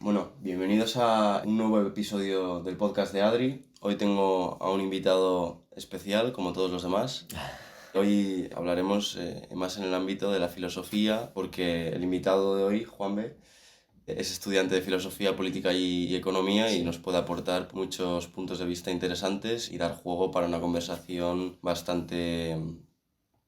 Bueno, bienvenidos a un nuevo episodio del podcast de Adri. Hoy tengo a un invitado especial, como todos los demás. Hoy hablaremos más en el ámbito de la filosofía, porque el invitado de hoy, Juan B., es estudiante de filosofía, política y economía y Sí, nos puede aportar muchos puntos de vista interesantes y dar juego para una conversación bastante.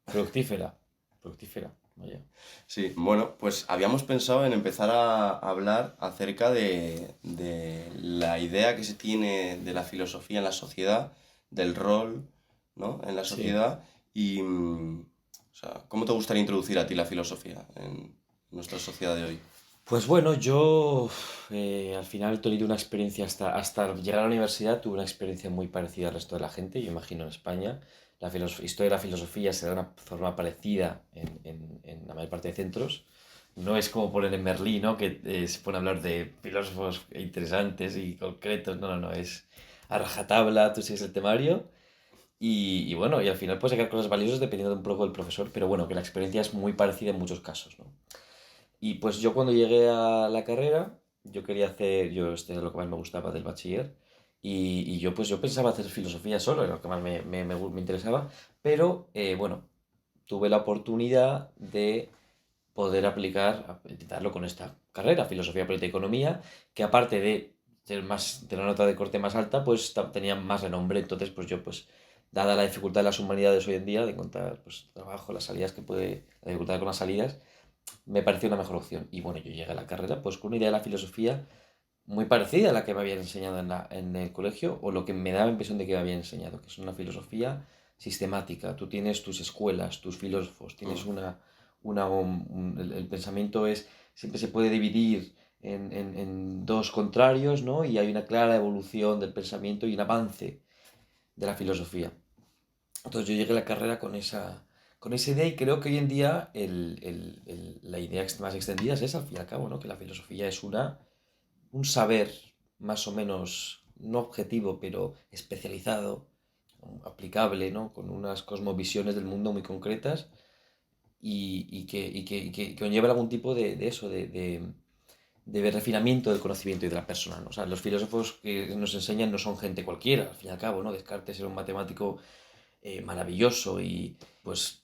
fructífera, fructífera, vaya. Sí, bueno, pues habíamos pensado en empezar a hablar acerca de la idea que se tiene de la filosofía en la sociedad, del rol, ¿no? En la Sí, sociedad y, o sea, ¿cómo te gustaría introducir a ti la filosofía en nuestra sociedad de hoy? pues bueno, yo al final he tenido una experiencia hasta llegar a la universidad, tuve una experiencia muy parecida al resto de la gente, yo imagino en España. La historia de la filosofía se da de una forma parecida en la mayor parte de centros. No es como poner en Berlín, ¿no? Que se pone a hablar de filósofos interesantes y concretos. No, no, no, es a rajatabla, tú sigues el temario. Y bueno, y al final puedes sacar cosas valiosas dependiendo un poco del profesor, pero bueno, que la experiencia es muy parecida en muchos casos, ¿no? Y pues yo cuando llegué a la carrera, este es lo que más me gustaba del bachiller, y yo pensaba hacer filosofía solo, era lo que más me interesaba, pero bueno, tuve la oportunidad de poder intentarlo con esta carrera, filosofía, política y economía, que aparte de tener una nota de corte más alta, pues tenía más renombre. Entonces, pues yo, pues, dada la dificultad de las humanidades hoy en día, de encontrar pues, trabajo, las salidas la dificultad con las salidas, me pareció una mejor opción. Y bueno, yo llegué a la carrera pues con una idea de la filosofía muy parecida a la que me habían enseñado en el colegio, o lo que me daba la impresión de que me habían enseñado, que es una filosofía sistemática. Tú tienes tus escuelas, tus filósofos, tienes Mm. el pensamiento siempre se puede dividir en dos contrarios, ¿no? Y hay una clara evolución del pensamiento y un avance de la filosofía. Entonces yo llegué a la carrera con esa idea, y creo que hoy en día la idea más extendida es esa, al fin y al cabo, ¿no? Que la filosofía es un saber más o menos, no objetivo, pero especializado, aplicable, ¿no? Con unas cosmovisiones del mundo muy concretas, y que conlleva algún tipo de eso, de refinamiento del conocimiento y de la persona, ¿no? O sea, los filósofos que nos enseñan no son gente cualquiera, al fin y al cabo, ¿no? Descartes era un matemático maravilloso, y pues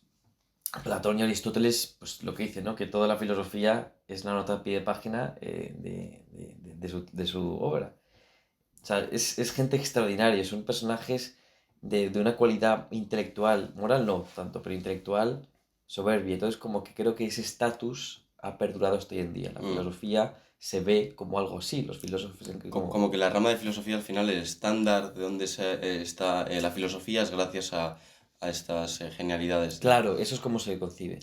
Platón y Aristóteles, pues lo que dicen, ¿no? Que toda la filosofía es una nota a pie de página de su obra. O sea, es gente extraordinaria, son personajes de una cualidad intelectual, moral no tanto, pero intelectual soberbia. Entonces, como que creo que ese estatus ha perdurado hasta hoy en día. La Mm. filosofía se ve como algo así, los filósofos Como que la rama de filosofía al final, el estándar de donde está la filosofía es gracias a estas genialidades de. Claro, eso es como se concibe.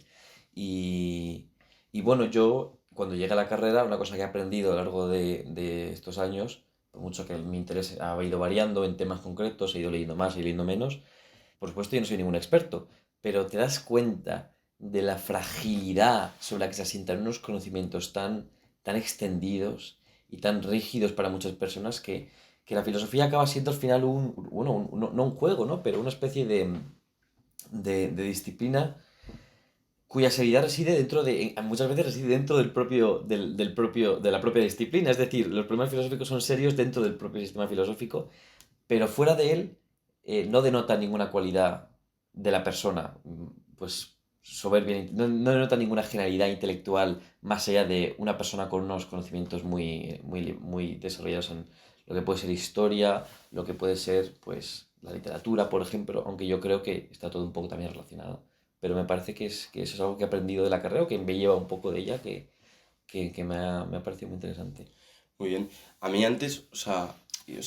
Y, y bueno, yo cuando llegué a la carrera, una cosa que he aprendido a lo largo de estos años, por mucho que mi interés ha ido variando en temas concretos, he ido leyendo más y leyendo menos. Por supuesto, yo no soy ningún experto, pero te das cuenta de la fragilidad sobre la que se asientan unos conocimientos tan extendidos y tan rígidos para muchas personas, que la filosofía acaba siendo al final no un juego, ¿no? Pero una especie de disciplina cuya seriedad muchas veces reside dentro de la propia disciplina. Es decir, los problemas filosóficos son serios dentro del propio sistema filosófico, pero fuera de él no denota ninguna cualidad de la persona, pues soberbia, no denota ninguna genialidad intelectual más allá de una persona con unos conocimientos muy desarrollados en lo que puede ser historia, lo que puede ser, pues, la literatura, por ejemplo, aunque yo creo que está todo un poco también relacionado. Pero me parece que eso es algo que he aprendido de la carrera, o que me lleva un poco de ella, que me ha parecido muy interesante. Muy bien. A mí antes,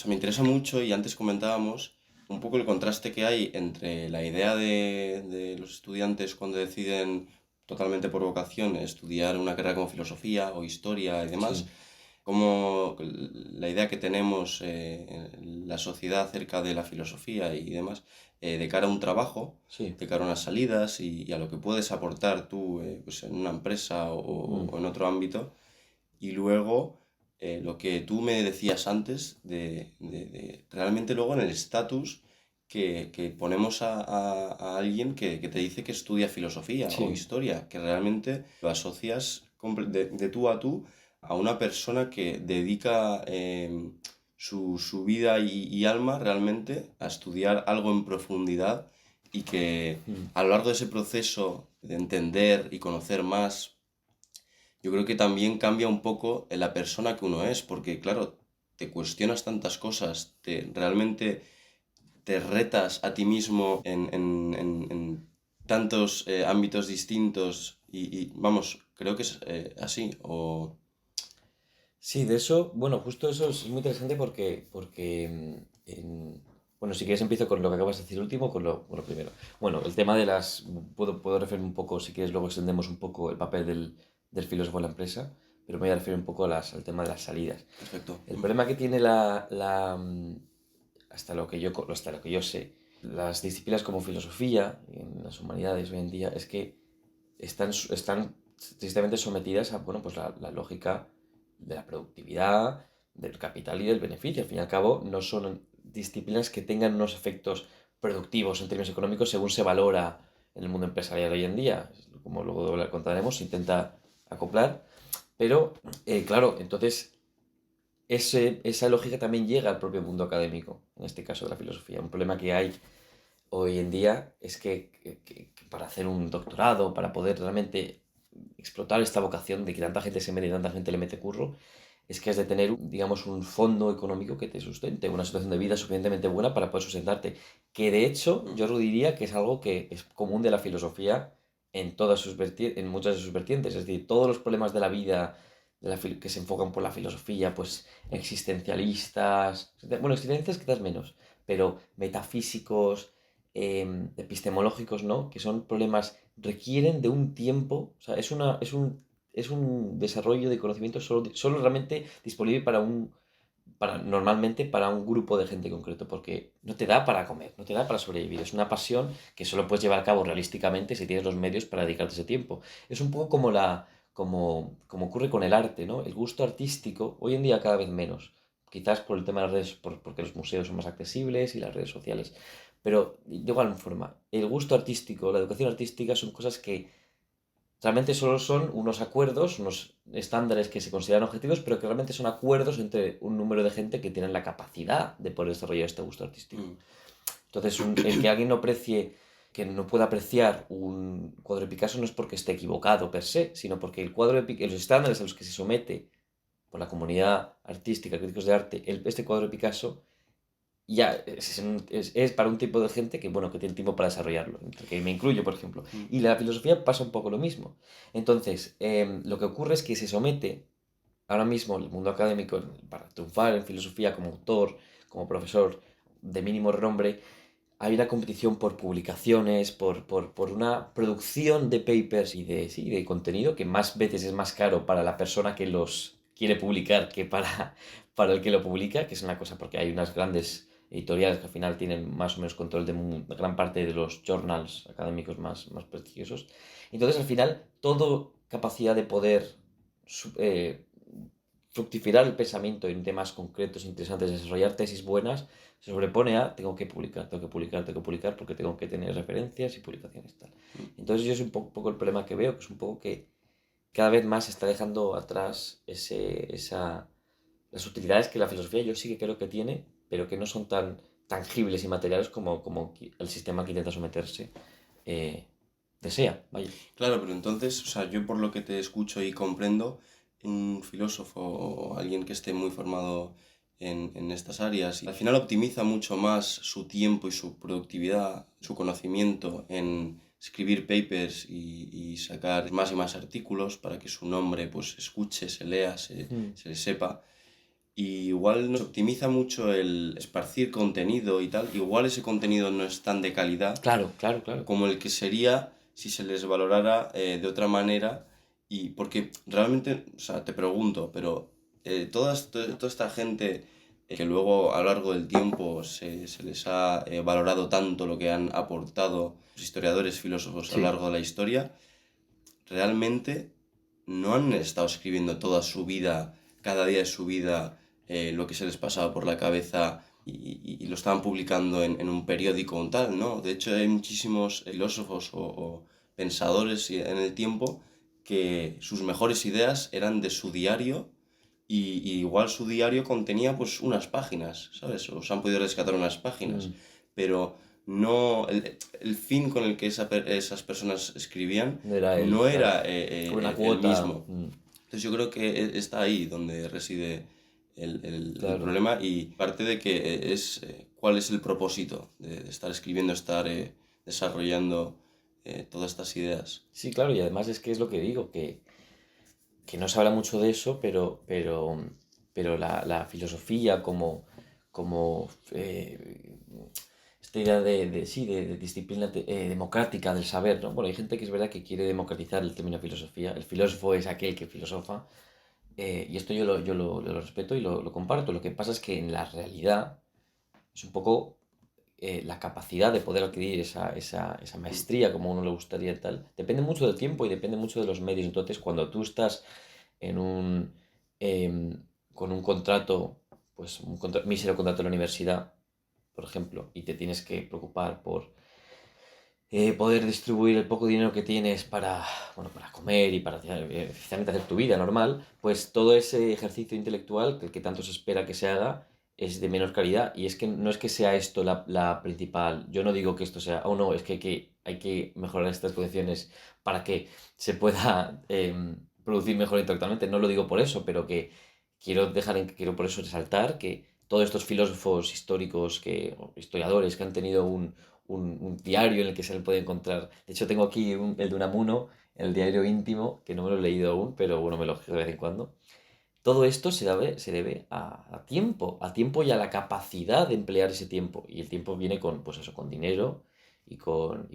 me interesa mucho y antes comentábamos un poco el contraste que hay entre la idea de los estudiantes cuando deciden totalmente por vocación estudiar una carrera como filosofía o historia y demás, Sí, como la idea que tenemos en la sociedad acerca de la filosofía y demás, de cara a un trabajo, sí. de cara a unas salidas y a lo que puedes aportar tú pues en una empresa Mm, o en otro ámbito. Y luego, lo que tú me decías antes, de realmente luego en el estatus que ponemos a alguien que te dice que estudia filosofía o sí, historia, que realmente lo asocias de tú a una persona que dedica su vida y alma realmente a estudiar algo en profundidad y que Mm. a lo largo de ese proceso de entender y conocer más, yo creo que también cambia un poco en la persona que uno es, porque claro, te cuestionas tantas cosas, realmente te retas a ti mismo en tantos ámbitos distintos vamos, creo que es así. Sí, de eso, bueno, justo eso es muy interesante porque bueno, si quieres empiezo con lo que acabas de decir último, con lo primero. Bueno, el tema de puedo referir un poco, si quieres luego extendemos un poco el papel del filósofo en la empresa, pero me voy a referir un poco al tema de las salidas. Perfecto. El problema que tiene hasta lo que yo sé, las disciplinas como filosofía, en las humanidades hoy en día, es que están tristemente sometidas a, bueno, pues la lógica de la productividad, del capital y del beneficio. Al fin y al cabo, no son disciplinas que tengan unos efectos productivos en términos económicos según se valora en el mundo empresarial hoy en día. Como luego lo contaremos, se intenta acoplar. Pero, claro, entonces esa lógica también llega al propio mundo académico, en este caso de la filosofía. Un problema que hay hoy en día es que para hacer un doctorado, para poder realmente explotar esta vocación de que tanta gente se mete y tanta gente le mete curro, es que has de tener, digamos, un fondo económico que te sustente, una situación de vida suficientemente buena para poder sustentarte. Que de hecho, yo diría que es algo que es común de la filosofía en muchas de sus vertientes. Es decir, todos los problemas de la vida que se enfocan por la filosofía, pues existencialistas, bueno, existencialistas quizás menos, pero metafísicos, epistemológicos, ¿no? Que son problemas, requieren de un tiempo, o sea, es un desarrollo de conocimiento solo realmente disponible normalmente para un grupo de gente concreto, porque no te da para comer, no te da para sobrevivir. Es una pasión que solo puedes llevar a cabo realísticamente si tienes los medios para dedicarte ese tiempo. Es un poco como ocurre con el arte, ¿no? El gusto artístico, hoy en día cada vez menos. Quizás por el tema de las redes, porque los museos son más accesibles y las redes sociales. Pero de igual forma, el gusto artístico, la educación artística son cosas que realmente solo son unos acuerdos, unos estándares que se consideran objetivos, pero que realmente son acuerdos entre un número de gente que tienen la capacidad de poder desarrollar este gusto artístico. Mm. Entonces, el que alguien no aprecie, que no pueda apreciar un cuadro de Picasso no es porque esté equivocado per se, sino porque los estándares a los que se somete por la comunidad artística, críticos de arte, este cuadro de Picasso ya es para un tipo de gente que, bueno, que tiene tiempo para desarrollarlo, entre que me incluyo, por ejemplo. Mm. Y la filosofía pasa un poco lo mismo. Entonces, lo que ocurre es que se somete ahora mismo el mundo académico para triunfar en filosofía como autor, como profesor de mínimo renombre, hay una competición por publicaciones, por una producción de papers sí, de contenido que más veces es más caro para la persona que los quiere publicar que para el que lo publica, que es una cosa porque hay unas grandes editoriales que al final tienen más o menos control de gran parte de los journals académicos más prestigiosos. Entonces, al final, toda capacidad de poder eh, fructificar el pensamiento en temas concretos, interesantes, desarrollar tesis buenas, se sobrepone a tengo que publicar, tengo que publicar, tengo que publicar porque tengo que tener referencias y publicaciones tal. Entonces yo es un poco el problema que veo, que es un poco que cada vez más se está dejando atrás las utilidades que la filosofía yo sí que creo que tiene, pero que no son tan tangibles y materiales como el sistema que intenta someterse desea. Vaya. Claro, pero entonces, o sea, yo por lo que te escucho y comprendo, un filósofo o alguien que esté muy formado en estas áreas, al final optimiza mucho más su tiempo y su productividad, su conocimiento en escribir papers y sacar más y más artículos para que su nombre pues se escuche, se lea, Mm. se le sepa. Y igual nos optimiza mucho el esparcir contenido y tal. Igual ese contenido no es tan de calidad Claro, claro, claro. como el que sería si se les valorara de otra manera. Y porque realmente, o sea, te pregunto, pero toda esta gente que luego a lo largo del tiempo se les ha valorado tanto lo que han aportado los historiadores, filósofos a lo Sí. largo de la historia, realmente no han estado escribiendo toda su vida, cada día de su vida, lo que se les pasaba por la cabeza y lo estaban publicando en un periódico o tal, ¿no? De hecho, hay muchísimos filósofos o pensadores en el tiempo que sus mejores ideas eran de su diario y igual su diario contenía pues unas páginas, ¿sabes? O se han podido rescatar unas páginas, pero no, el fin con el que esas personas escribían No era él, no claro. era Con una el cuota. mismo. Entonces yo creo que está ahí donde reside el Claro. problema, y parte de que es cuál es el propósito de estar escribiendo, estar desarrollando todas estas ideas. Sí, claro, y además es que es lo que digo, que no se habla mucho de eso, pero la filosofía como esta idea sí, de disciplina democrática del saber, ¿no? Bueno, hay gente que es verdad que quiere democratizar el término filosofía. El filósofo es aquel que filosofa, y esto yo lo respeto y lo comparto. Lo que pasa es que en la realidad es un poco la capacidad de poder adquirir esa maestría como a uno le gustaría y tal, depende mucho del tiempo y depende mucho de los medios. Entonces, cuando tú estás en con un contrato, pues un mísero contrato de la universidad, por ejemplo, y te tienes que preocupar por poder distribuir el poco dinero que tienes para, bueno, para comer y para especialmente hacer tu vida normal, pues todo ese ejercicio intelectual que tanto se espera que se haga es de menor calidad. Y es que no es que sea esto la principal. Yo no digo que esto sea, oh no, es que hay que mejorar estas condiciones para que se pueda producir mejor intelectualmente. No lo digo por eso, pero que quiero por eso resaltar que todos estos filósofos históricos, o historiadores que han tenido un diario en el que se le puede encontrar. De hecho, tengo aquí el de Unamuno, el diario íntimo, que no me lo he leído aún, pero bueno, me lo leo de vez en cuando. Todo esto se debe a tiempo y a la capacidad de emplear ese tiempo. Y el tiempo viene con, pues eso, con dinero y con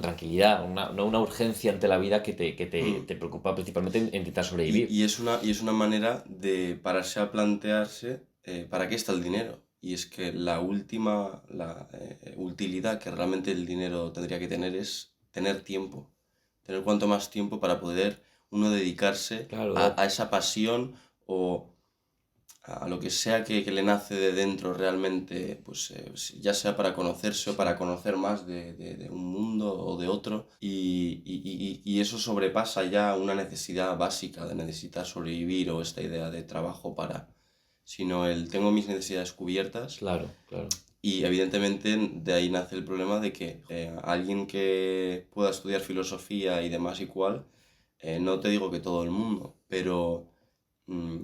tranquilidad, no una urgencia ante la vida que te preocupa principalmente en intentar sobrevivir. Y es una manera de pararse a plantearse para qué está el dinero. Y es que la utilidad que realmente el dinero tendría que tener es tener tiempo. Tener cuanto más tiempo para poder uno dedicarse Claro, a esa pasión o a lo que sea que le nace de dentro realmente, pues ya sea para conocerse o para sí, conocer más de un mundo o de otro, y eso sobrepasa ya una necesidad básica de necesitar sobrevivir o esta idea de trabajo para, sino el tengo mis necesidades cubiertas. claro, claro. Y evidentemente de ahí nace el problema de que alguien que pueda estudiar filosofía y demás igual, no te digo que todo el mundo, pero mm,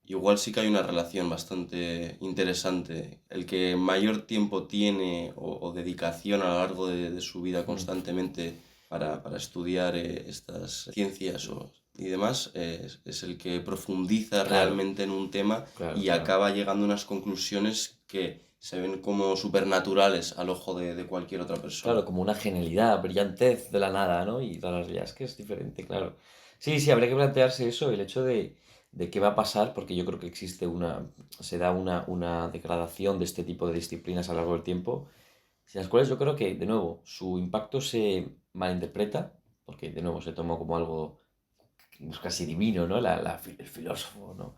igual sí que hay una relación bastante interesante. El que mayor tiempo tiene o dedicación a lo largo de su vida Mm, constantemente para estudiar estas ciencias y demás, es el que profundiza claro, realmente en un tema claro, y claro. acaba llegando a unas conclusiones que se ven como supernaturales al ojo de cualquier otra Claro, persona. como una genialidad, brillantez de la nada, ¿no? Y la realidad es que es diferente, claro. Sí, sí, habría que plantearse eso, el hecho de qué va a pasar, porque yo creo que se da una degradación de este tipo de disciplinas a lo largo del tiempo, sin las cuales yo creo que, de nuevo, su impacto se malinterpreta, porque, de nuevo, se toma como algo pues, casi divino, ¿no? El filósofo, ¿no?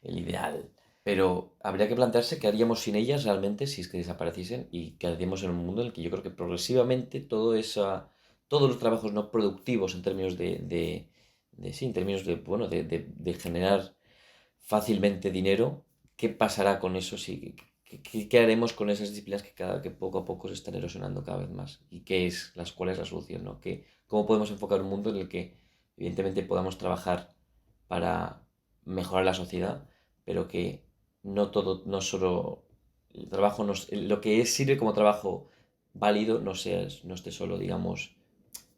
El ideal. Pero habría que plantearse qué haríamos sin ellas realmente si es que desapareciesen, y qué haríamos en un mundo en el que yo creo que progresivamente todos los trabajos no productivos en términos sí, en términos bueno, de generar fácilmente dinero, ¿qué pasará con eso? ¿Qué haremos con esas disciplinas que poco a poco se están erosionando cada vez más? ¿Y cuál es la solución, ¿no? ¿Cómo podemos enfocar un mundo en el que evidentemente podamos trabajar para mejorar la sociedad, pero que no todo, no solo el trabajo, lo que sirve como trabajo válido no esté solo, digamos,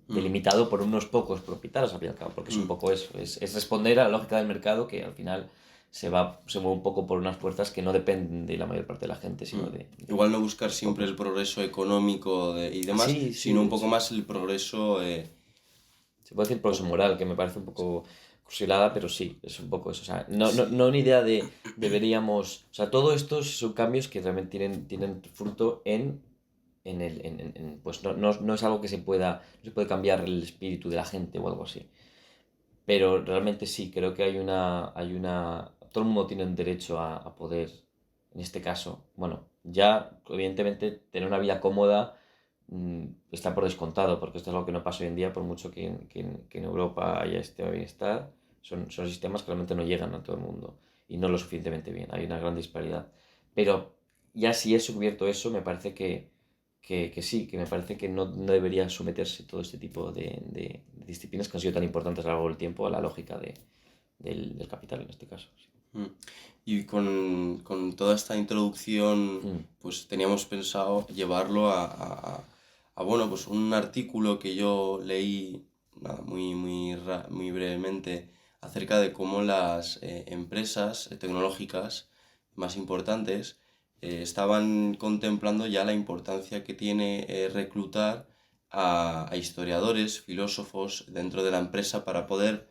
Mm, delimitado por unos pocos propietarios al fin y al cabo, porque es un mm. poco eso, es responder a la lógica del mercado, que al final se mueve un poco por unas puertas que no dependen de la mayor parte de la gente, sino Mm. de Igual no buscar unos siempre el pocos. progreso económico y demás, Sí, sí, sino de un poco hecho. más el progreso. Se puede decir progreso O- moral, que me parece un poco cursilada, pero sí, es un poco eso. O sea, no una idea de deberíamos. O sea, todo estos son cambios que realmente tienen fruto pues no es algo que no se puede cambiar el espíritu de la gente o algo así. Pero realmente sí, creo que todo el mundo tiene un derecho a poder, en este caso, bueno, ya evidentemente tener una vida cómoda está por descontado, porque esto es algo que no pasa hoy en día, por mucho que en Europa haya este bienestar, son sistemas que realmente no llegan a todo el mundo y no lo suficientemente bien, hay una gran disparidad. Pero ya si he cubierto eso, me parece que sí, que me parece que no debería someterse todo este tipo de disciplinas que han sido tan importantes a lo largo del tiempo a la lógica del capital en este caso. Sí. Mm. Y con toda esta introducción, pues teníamos pensado llevarlo bueno, pues un artículo que yo leí, nada, muy brevemente, acerca de cómo las empresas tecnológicas más importantes estaban contemplando ya la importancia que tiene reclutar a historiadores, filósofos dentro de la empresa para poder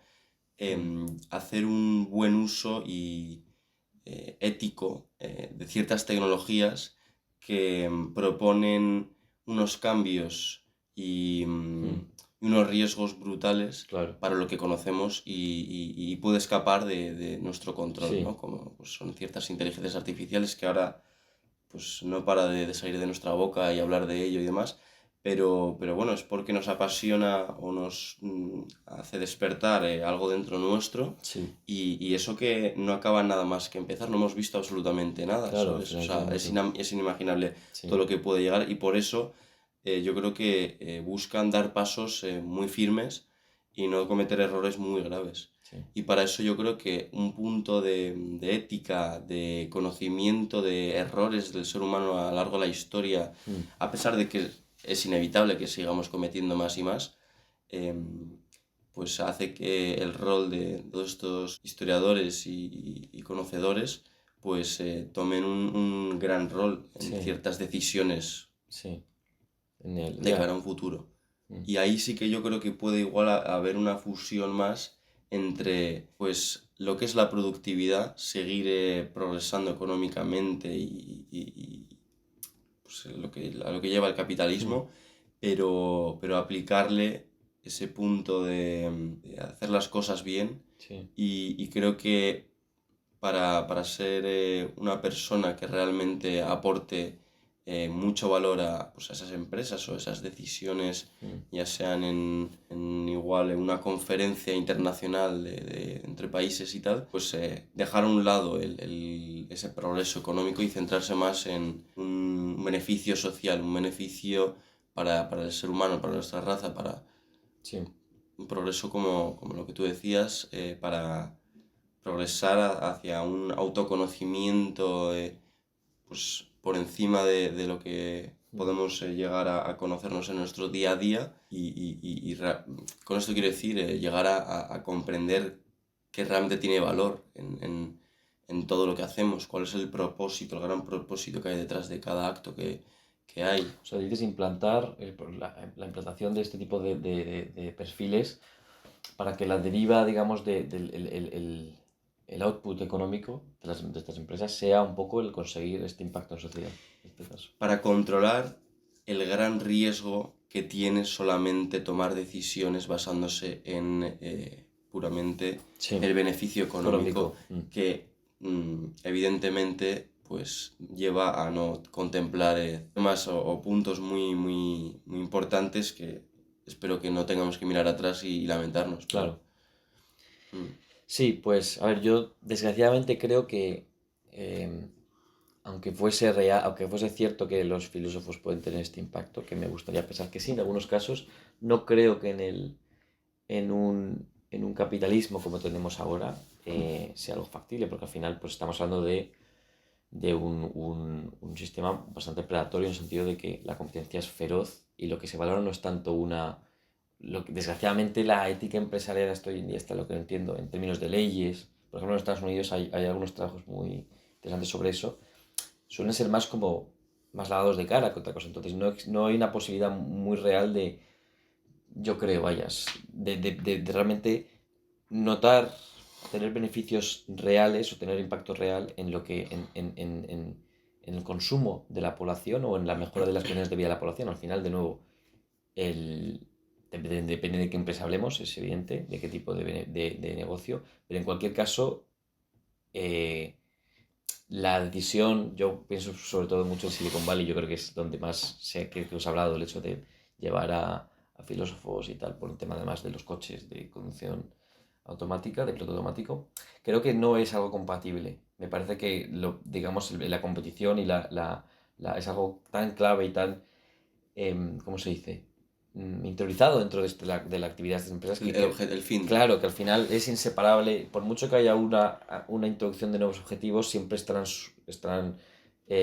hacer un buen uso y ético de ciertas tecnologías que proponen unos cambios y unos riesgos brutales Claro. para lo que conocemos y puede escapar de nuestro control, Sí. ¿no? Como pues, son ciertas inteligencias artificiales que ahora pues no para de salir de nuestra boca y hablar de ello y demás, pero bueno, es porque nos apasiona o nos hace despertar algo dentro nuestro Sí, y eso que no acaba nada más que empezar, no hemos visto absolutamente nada, claro, ¿sabes? O sea, definitivamente. es inimaginable todo Sí, lo que puede llegar y por eso yo creo que buscan dar pasos muy firmes y no cometer errores muy graves. sí. Y para eso yo creo que un punto de ética, de conocimiento de errores del ser humano a lo largo de la historia, a pesar de que es inevitable que sigamos cometiendo más y más, pues hace que el rol de todos estos historiadores y conocedores pues tomen un gran rol en Sí, ciertas decisiones sí. de Ya. cara a un futuro. Mm. Y ahí sí que yo creo que puede igual haber una fusión más entre pues lo que es la productividad, seguir progresando económicamente pues, a lo que lleva el Mm. capitalismo, pero aplicarle ese punto de hacer las cosas bien Sí, y creo que para ser una persona que realmente aporte mucho valor pues, a esas empresas o esas decisiones, ya sean en igual en una conferencia internacional entre países y tal, pues dejar a un lado ese progreso económico y centrarse más en un beneficio social, un beneficio para el ser humano, para nuestra raza, para sí. un progreso como lo que tú decías, para progresar hacia un autoconocimiento pues por encima de lo que podemos llegar a conocernos en nuestro día a día con esto quiero decir llegar a comprender qué realmente tiene valor en todo lo que hacemos, cuál es el propósito, el gran propósito que hay detrás de cada acto que hay. O sea, dices implantar la implantación de este tipo de perfiles para que la deriva, digamos, del el output económico de estas empresas sea un poco el conseguir este impacto en sociedad, en este caso. Para controlar el gran riesgo que tiene solamente tomar decisiones basándose en puramente Sí, el beneficio económico económico. que evidentemente pues lleva a no contemplar temas o puntos muy importantes que espero que no tengamos que mirar atrás y lamentarnos, pero Claro. mm, Sí, pues, a ver, yo desgraciadamente creo que, aunque fuese real, aunque fuese cierto que los filósofos pueden tener este impacto, que me gustaría pensar que sí, en algunos casos, no creo que en un capitalismo como tenemos ahora sea algo factible, porque al final pues estamos hablando de un sistema bastante predatorio en el sentido de que la competencia es feroz y lo que se valora no es tanto desgraciadamente la ética empresarial hasta hoy en día está lo que no entiendo en términos de leyes. Por ejemplo, en Estados Unidos hay algunos trabajos muy interesantes sobre eso. Suelen ser más como más lavados de cara que otra cosa. Entonces no hay una posibilidad muy real yo creo, vayas, de realmente notar, tener beneficios reales o tener impacto real en lo que, en el consumo de la población o en la mejora de las condiciones de vida de la población. Al final, de nuevo, el, depende de qué empresa hablemos, es evidente, de qué tipo de negocio, pero en cualquier caso, eh, la decisión, yo pienso sobre todo mucho en Silicon Valley, yo creo que es donde más sé que os he hablado, el hecho de llevar a filósofos y tal, por el tema además de los coches de conducción automática, de piloto automático, creo que no es algo compatible. Me parece que, digamos, la competición y es algo tan clave y tan, ¿cómo se dice? Interiorizado dentro de la actividad de estas empresas El fin. claro, que al final es inseparable. Por mucho que haya una introducción de nuevos objetivos, siempre estarán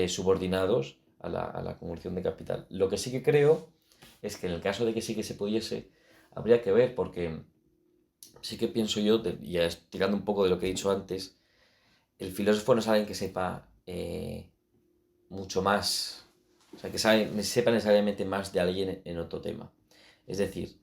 subordinados a la acumulación de capital. Lo que sí que creo es que en el caso de que sí que se pudiese, habría que ver, porque sí que pienso yo, ya tirando un poco de lo que he dicho antes, el filósofo no es alguien que sepa mucho más, o sea, que sepa necesariamente más de alguien en otro tema. Es decir,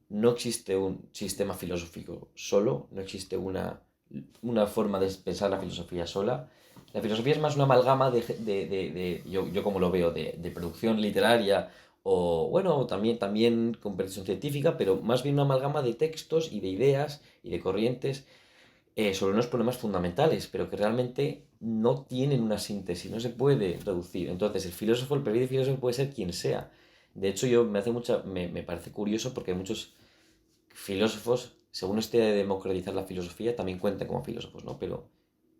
no existe un sistema filosófico solo, no existe una forma de pensar la filosofía sola. La filosofía es más una amalgama yo como lo veo, de producción literaria o, bueno, también comprensión científica, pero más bien una amalgama de textos y de ideas y de corrientes sobre unos problemas fundamentales, pero que realmente no tienen una síntesis, no se puede reducir. Entonces, el perfil de filósofo puede ser quien sea. De hecho, me parece curioso porque hay muchos filósofos, según este de democratizar la filosofía, también cuentan como filósofos, ¿no? Pero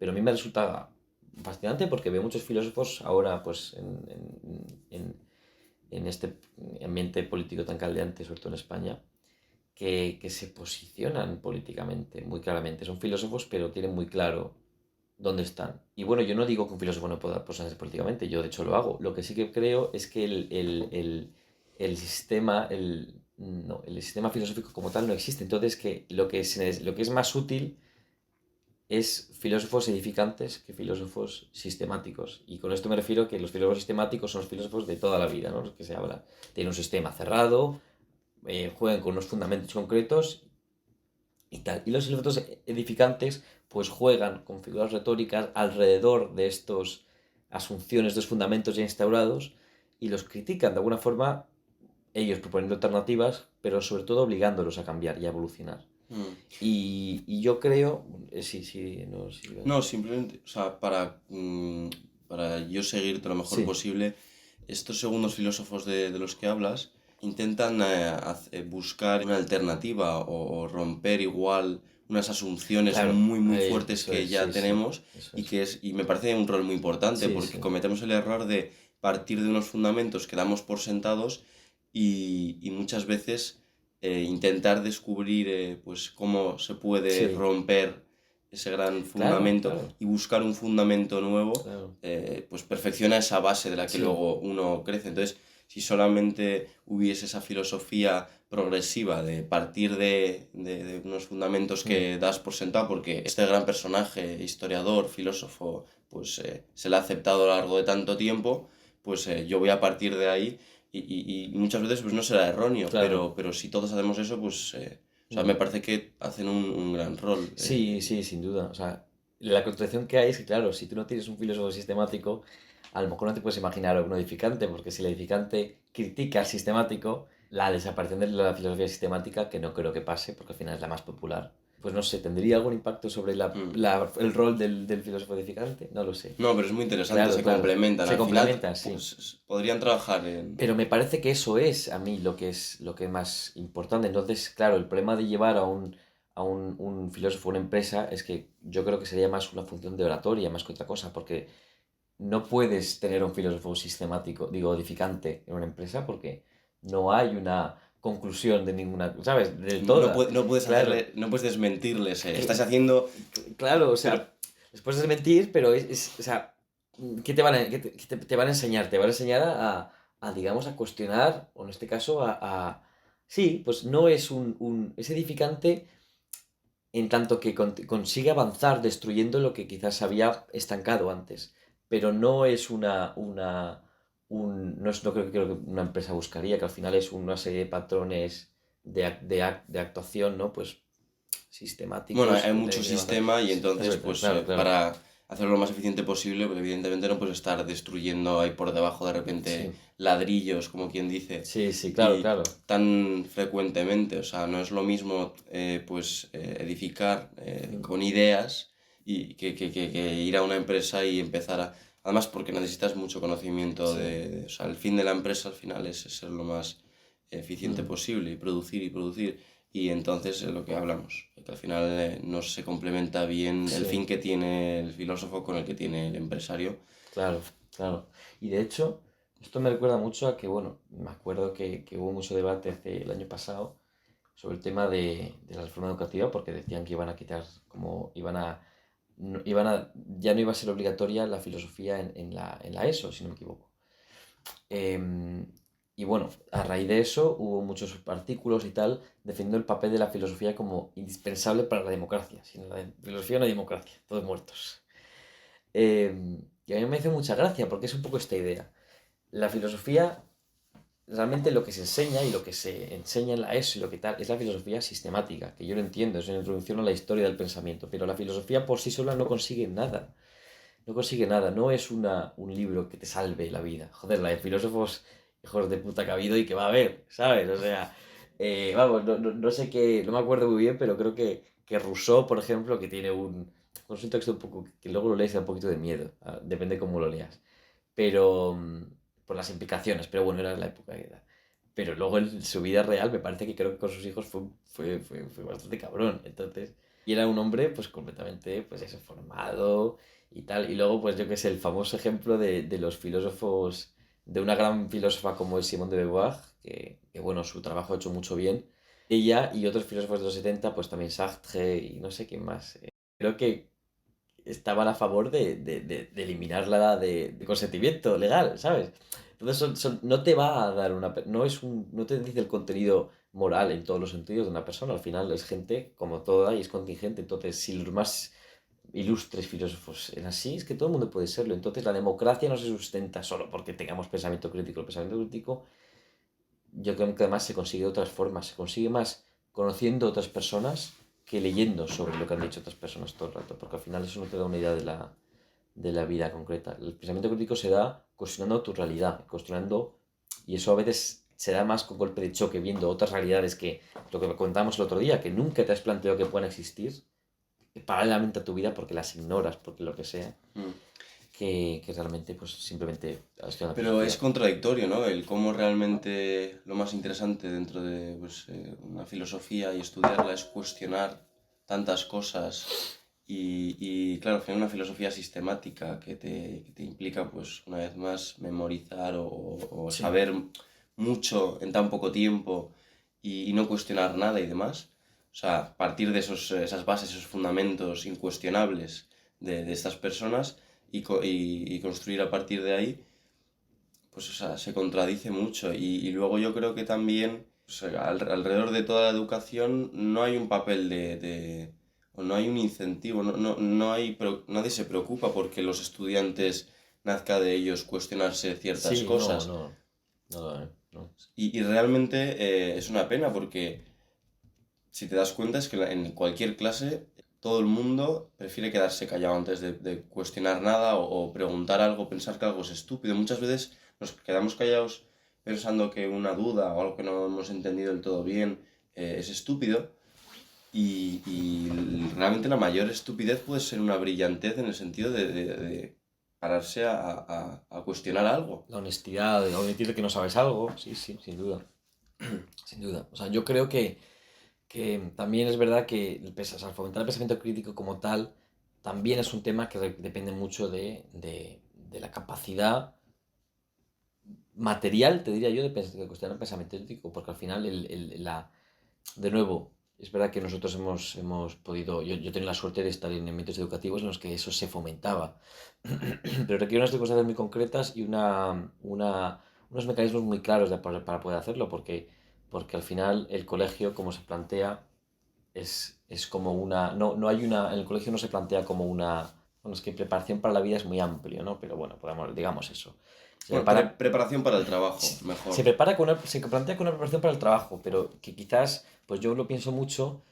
a mí me resulta fascinante porque veo muchos filósofos ahora, pues, en este ambiente político tan caldeante, sobre todo en España, que se posicionan políticamente muy claramente. Son filósofos, pero tienen muy claro dónde están. Y bueno, yo no digo que un filósofo no pueda posicionarse políticamente, yo de hecho lo hago. Lo que sí que creo es que el sistema, no, el sistema filosófico como tal no existe. Entonces, que lo que es más útil es filósofos edificantes que filósofos sistemáticos. Y con esto me refiero que los filósofos sistemáticos son los filósofos de toda la vida, ¿no? Los que se habla. Tienen un sistema cerrado, juegan con unos fundamentos concretos y tal. Y los filósofos edificantes pues juegan con figuras retóricas alrededor de estos asunciones, de estos fundamentos ya instaurados y los critican de alguna forma, ellos proponiendo alternativas, pero sobre todo obligándolos a cambiar y a evolucionar. Mm. Y yo creo, sí, no, sí, No, simplemente, o sea, para yo seguirte lo mejor sí, posible, estos segundos filósofos de los que hablas intentan buscar una alternativa o romper igual unas asunciones claro, muy fuertes eso que es, ya sí, tenemos eso y es. y me parece un rol muy importante Sí, porque sí, cometemos el error de partir de unos fundamentos que damos por sentados y muchas veces intentar descubrir pues cómo se puede sí, romper ese gran claro, fundamento claro, y buscar un fundamento nuevo, claro, pues perfecciona esa base de la que sí, luego uno crece. Entonces, si solamente hubiese esa filosofía progresiva de partir de unos fundamentos mm, que das por sentado, porque este gran personaje, historiador, filósofo, pues se le ha aceptado a lo largo de tanto tiempo, pues yo voy a partir de ahí y muchas veces pues no será erróneo, claro. pero si todos hacemos eso, pues o sea, mm. me parece que hacen un gran rol. Sí, sí, sin duda. O sea, la contradicción que hay es que, claro, si tú no tienes un filósofo sistemático, a lo mejor no te puedes imaginar un edificante, porque si el edificante critica al sistemático, la desaparición de la filosofía sistemática, que no creo que pase, porque al final es la más popular, pues no sé, ¿tendría algún impacto sobre Mm. el rol del filósofo edificante? No lo sé. No, pero es muy interesante, Claro, se claro. complementan. Se Al final, complementan, sí. pues podrían trabajar en... Pero me parece que eso es a mí lo que es más importante. Entonces, claro, el problema de llevar a un filósofo a una empresa es que yo creo que sería más una función de oratoria, más que otra cosa, porque no puedes tener un filósofo sistemático, digo, edificante en una empresa porque no hay una conclusión de ninguna, ¿sabes? Del toda. No puedes Claro, hacerle, no puedes desmentirles. Estás que- haciendo... claro, o Pero... sea, después de mentir, pero o sea, ¿qué te van a, qué te van a enseñar? Te van a enseñar digamos, a cuestionar, o en este caso, sí, pues no es es edificante en tanto que consigue avanzar destruyendo lo que quizás había estancado antes, pero no es no creo que una empresa buscaría, que al final es una serie de patrones de actuación, ¿no? Pues Bueno, sistemáticos hay que mucho tienen que avanzar. sistema y entonces, pues Claro, claro. para hacerlo lo más eficiente posible, pues evidentemente no puedes estar destruyendo ahí por debajo de repente Sí, ladrillos, como quien dice, sí, sí, claro, y claro. tan frecuentemente. O sea, no es lo mismo, pues, edificar Mm, con ideas y que ir a una empresa y empezar a... Además, porque necesitas mucho conocimiento sí. o sea, el fin de la empresa al final es ser lo más eficiente Mm, posible y producir y producir. y entonces es lo que hablamos, que al final no se complementa bien el Sí, fin que tiene el filósofo con el que tiene el empresario. claro, claro. Y de hecho, esto me recuerda mucho a que, bueno, me acuerdo que hubo mucho debate el año pasado sobre el tema de la reforma educativa, porque decían que iban a quitar, como ya no iba a ser obligatoria la filosofía en la ESO, si no me equivoco. Em, y bueno, a raíz de eso hubo muchos artículos y tal defendiendo el papel de la filosofía como indispensable para la democracia. Sin la filosofía no hay democracia, todos muertos. Y a mí me hace mucha gracia porque es un poco esta idea. La filosofía, realmente lo que se enseña y lo que se enseña en la ESO y lo que tal, es la filosofía sistemática, que yo lo entiendo, es una introducción a la historia del pensamiento, pero la filosofía por sí sola no consigue nada. No consigue nada, no es un libro que te salve la vida. Joder, la de filósofos hijos de puta que ha habido y que va a haber, ¿sabes? O sea, vamos, no sé qué, no me acuerdo muy bien, pero creo que Rousseau, por ejemplo, que tiene un texto un poco, que luego lo lees y da un poquito de miedo, depende cómo lo leas, pero por las implicaciones, pero bueno, era la época que era. Pero luego en su vida real me parece que creo que con sus hijos fue bastante cabrón, entonces, y era un hombre pues completamente, pues eso, formado y tal. Y luego, pues yo que sé, el famoso ejemplo de los filósofos, de una gran filósofa como es Simone de Beauvoir, que, bueno, su trabajo ha hecho mucho bien. Ella y otros filósofos de los 70 pues también Sartre y no sé quién más. Creo que estaban a favor de eliminar la edad de consentimiento legal, ¿sabes? Entonces no te va a dar no te dice el contenido moral en todos los sentidos de una persona. Al final es gente como toda y es contingente. Entonces, si los más ilustres filósofos en así, es que todo el mundo puede serlo. Entonces la democracia no se sustenta solo porque tengamos pensamiento crítico. El pensamiento crítico yo creo que además se consigue de otras formas. Se consigue más conociendo a otras personas que leyendo sobre lo que han dicho otras personas todo el rato. Porque al final eso no te da una idea de la vida concreta. El pensamiento crítico se da cuestionando tu realidad, cuestionando, y eso a veces se da más con golpe de choque, viendo otras realidades que lo que comentábamos el otro día, que nunca te has planteado que puedan existir paralelamente a tu vida porque las ignoras, porque lo que sea, Mm. que realmente pues simplemente estudiar la Pero es filosofía. contradictorio, ¿no? El cómo realmente lo más interesante dentro de pues, una filosofía y estudiarla es cuestionar tantas cosas y claro, al final una filosofía sistemática que te implica, pues, una vez más, memorizar o Sí, saber mucho en tan poco tiempo y no cuestionar nada y demás. O sea, partir de esas bases, esos fundamentos incuestionables de estas personas y construir a partir de ahí pues o sea, se contradice mucho y luego yo creo que también pues, alrededor de toda la educación no hay un papel o no hay un incentivo, no hay, nadie se preocupa porque los estudiantes nazca de ellos cuestionarse ciertas sí, no, cosas no, no, no. y realmente es una pena porque si te das cuenta es que en cualquier clase todo el mundo prefiere quedarse callado antes de cuestionar nada o preguntar algo, pensar que algo es estúpido. Muchas veces nos quedamos callados pensando que una duda o algo que no hemos entendido del todo bien es estúpido y realmente la mayor estupidez puede ser una brillantez en el sentido de pararse a cuestionar algo. La honestidad, de admitir que no sabes algo, sí, sí, sin duda, sin duda. O sea, yo creo que también es verdad que o sea, fomentar el pensamiento crítico como tal también es un tema que depende mucho de la capacidad material, te diría yo, de cuestionar el pensamiento crítico, porque al final, de nuevo, es verdad que nosotros hemos podido, yo tengo la suerte de estar en ambientes educativos en los que eso se fomentaba, pero requiere unas circunstancias muy concretas y unos mecanismos muy claros para poder hacerlo, porque al final el colegio, como se plantea, es como no hay en el colegio no se plantea como bueno, es que preparación para la vida es muy amplio, ¿no? Pero bueno, digamos eso. Se Bueno, prepara, preparación para el trabajo, mejor. se plantea con una preparación para el trabajo, pero que quizás, pues yo lo pienso mucho,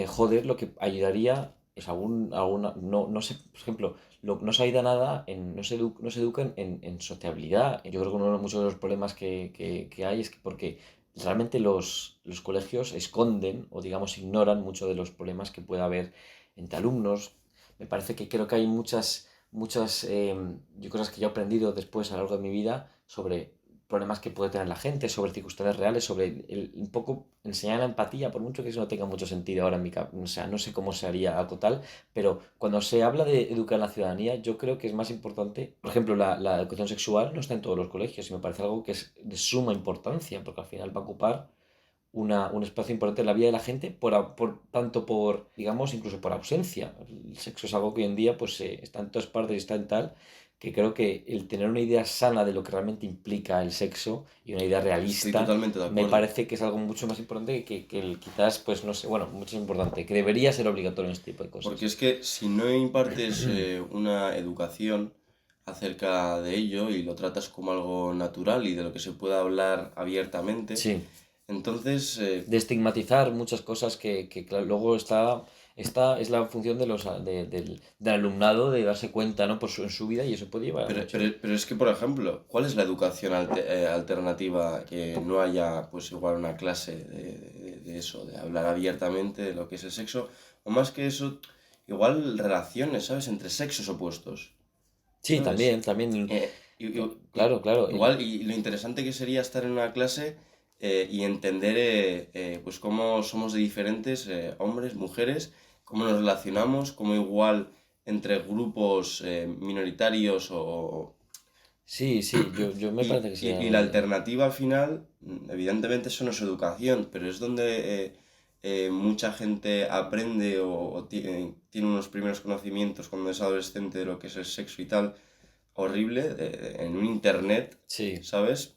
joder, lo que ayudaría es no sé, por ejemplo, no se ayuda nada, no se educa en sociabilidad. Yo creo que muchos de los problemas que hay es que porque realmente los colegios esconden o digamos ignoran muchos de los problemas que puede haber entre alumnos. Me parece que creo que hay muchas cosas que yo he aprendido después a lo largo de mi vida sobre problemas que puede tener la gente, sobre circunstancias reales, sobre un poco enseñar la empatía, por mucho que eso no tenga mucho sentido ahora en mi cabeza, o sea, no sé cómo se haría algo tal, pero cuando se habla de educar a la ciudadanía, yo creo que es más importante, por ejemplo, la educación sexual no está en todos los colegios y me parece algo que es de suma importancia, porque al final va a ocupar un espacio importante en la vida de la gente, tanto por, digamos, incluso por ausencia. El sexo es algo que hoy en día pues, está en todas partes y está en tal, que creo que el tener una idea sana de lo que realmente implica el sexo y una idea Estoy realista, totalmente de me acuerdo. parece que es algo mucho más importante que el quizás, pues no sé, bueno, mucho más importante, que debería ser obligatorio en este tipo de Porque cosas. es que si no impartes una educación acerca de ello y lo tratas como algo natural y de lo que se pueda hablar abiertamente, Sí. entonces, De estigmatizar muchas cosas que claro, luego esta es la función del alumnado de darse cuenta, ¿no? En su vida y eso puede llevar a mucho. pero es que, por ejemplo, ¿cuál es la educación alternativa que no haya, pues igual una clase de eso, de hablar abiertamente de lo que es el sexo? O más que eso, igual relaciones, ¿sabes? Entre sexos opuestos, Sí, ¿sabes? también, Y claro, claro. igual, y lo interesante que sería estar en una clase y entender pues cómo somos de diferentes, hombres, mujeres, cómo nos relacionamos, cómo igual entre grupos minoritarios Sí, sí, yo me parece que sería y la alternativa al final, evidentemente eso no es educación, pero es donde mucha gente aprende tiene unos primeros conocimientos cuando es adolescente de lo que es el sexo y tal horrible en un internet, sí. ¿sabes?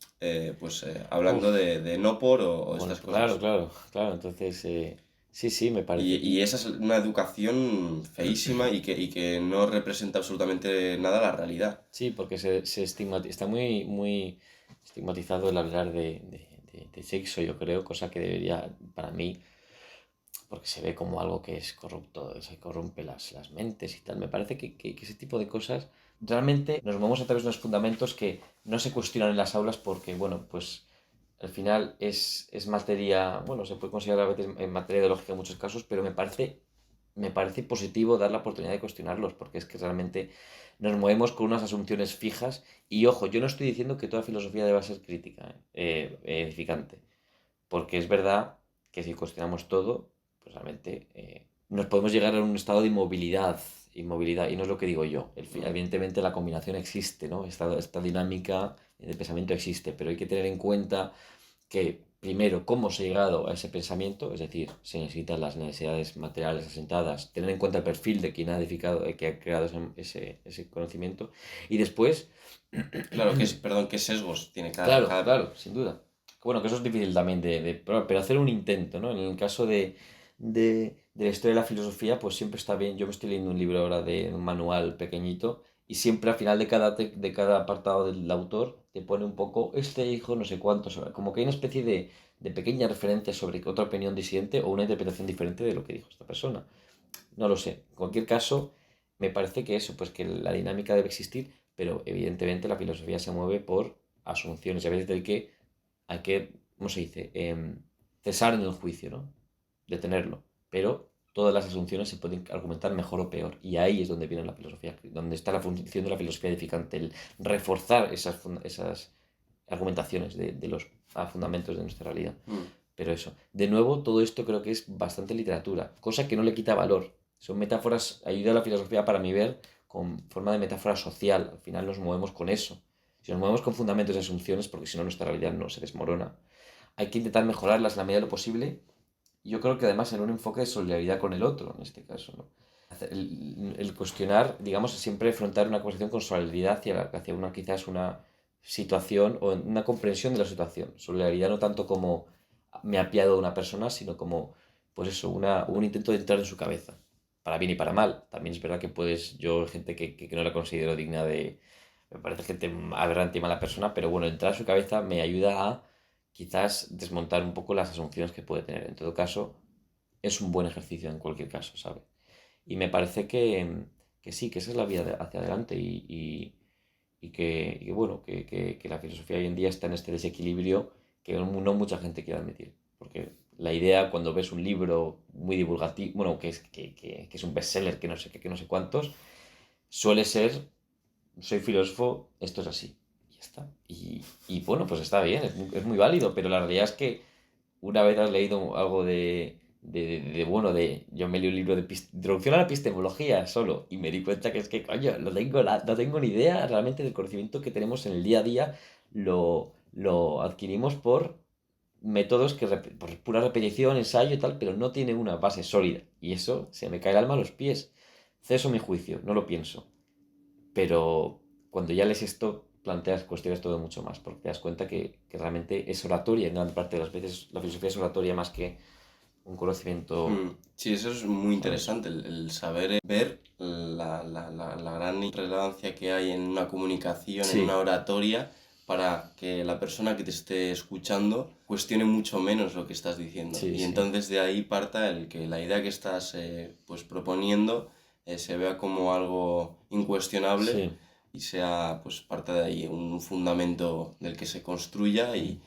Hablando Uf, de no por o bueno, estas claro, cosas. claro, claro. Entonces, sí, sí, me parece. Y esa es una educación feísima y que no representa absolutamente nada la realidad. Sí, porque está muy, muy estigmatizado el hablar de sexo, yo creo, cosa que debería, para mí, porque se ve como algo que es corrupto, se corrompe las mentes y tal. Me parece que ese tipo de cosas realmente nos movemos a través de unos fundamentos que no se cuestionan en las aulas porque, bueno, pues al final es materia, bueno, se puede considerar a veces en materia ideológica en muchos casos, pero me parece positivo dar la oportunidad de cuestionarlos, porque es que realmente nos movemos con unas asunciones fijas y ojo, yo no estoy diciendo que toda filosofía deba ser crítica, edificante, porque es verdad que si cuestionamos todo, pues realmente nos podemos llegar a un estado de inmovilidad, y no es lo que digo yo. Mm. Evidentemente la combinación existe, ¿no? Esta dinámica de pensamiento existe, pero hay que tener en cuenta que, primero, cómo se ha llegado a ese pensamiento, es decir, se necesitan las necesidades materiales asentadas, tener en cuenta el perfil de quien ha edificado, que ha creado ese conocimiento, y después, Claro, perdón, qué sesgos tiene claro, cada... claro, sin duda. Bueno, que eso es difícil también de probar, pero hacer un intento, ¿no? En el caso de la historia de la filosofía, pues siempre está bien. Yo me estoy leyendo un libro ahora de un manual pequeñito y siempre al final de cada apartado del autor te pone un poco, este hijo no sé cuánto, como que hay una especie de pequeña referencia sobre otra opinión disidente o una interpretación diferente de lo que dijo esta persona. No lo sé. En cualquier caso, me parece que eso, pues que la dinámica debe existir, pero evidentemente la filosofía se mueve por asunciones y a veces hay que, ¿cómo se dice? Cesar en el juicio, ¿no? Detenerlo. Pero todas las asunciones se pueden argumentar mejor o peor. Y ahí es donde viene la filosofía, donde está la función de la filosofía edificante, el reforzar esas argumentaciones de los fundamentos de nuestra realidad. Mm. Pero eso, de nuevo, todo esto creo que es bastante literatura, cosa que no le quita valor. Son metáforas, ayuda a la filosofía para mí ver con forma de metáfora social. Al final nos movemos con eso. Si nos movemos con fundamentos y asunciones, porque si no nuestra realidad no se desmorona, hay que intentar mejorarlas en la medida de lo posible. Y yo creo que además en un enfoque de solidaridad con el otro, en este caso, ¿no? El cuestionar, digamos, siempre afrontar una conversación con solidaridad hacia una, quizás una situación o una comprensión de la situación. Solidaridad no tanto como me apiado de una persona, sino como, pues eso, un intento de entrar en su cabeza, para bien y para mal. También es verdad que yo, gente que no la considero digna me parece gente aberrante y mala persona, pero bueno, entrar en su cabeza me ayuda a quizás desmontar un poco las asunciones que puede tener. En todo caso, es un buen ejercicio en cualquier caso, ¿sabes? Y me parece que sí, que esa es la vía hacia adelante y que, bueno, que la filosofía hoy en día está en este desequilibrio que no mucha gente quiere admitir. Porque la idea, cuando ves un libro muy divulgativo, bueno, que es un bestseller, que no sé qué, que no sé cuántos, suele ser, soy filósofo, esto es así. ya está. Y bueno, pues está bien, es muy válido, pero la realidad es que una vez has leído algo bueno, yo me leí un libro de introducción a la epistemología solo y me di cuenta que es que, coño, no tengo ni idea realmente del conocimiento que tenemos en el día a día, lo adquirimos por métodos por pura repetición, ensayo y tal, pero no tiene una base sólida. Y eso se me cae el alma a los pies. Ceso mi juicio, no lo pienso. Pero cuando ya lees esto, planteas cuestiones todo mucho más, porque te das cuenta que realmente es oratoria, en gran parte de las veces la filosofía es oratoria más que un conocimiento, Sí, eso es muy ¿sabes? interesante, el saber ver la gran relevancia que hay en una comunicación, en una Sí, oratoria, para que la persona que te esté escuchando cuestione mucho menos lo que estás diciendo. sí, Y sí, entonces de ahí parta el que la idea que estás pues proponiendo se vea como algo incuestionable sí. y sea pues parte de ahí un fundamento del que se construya Mm.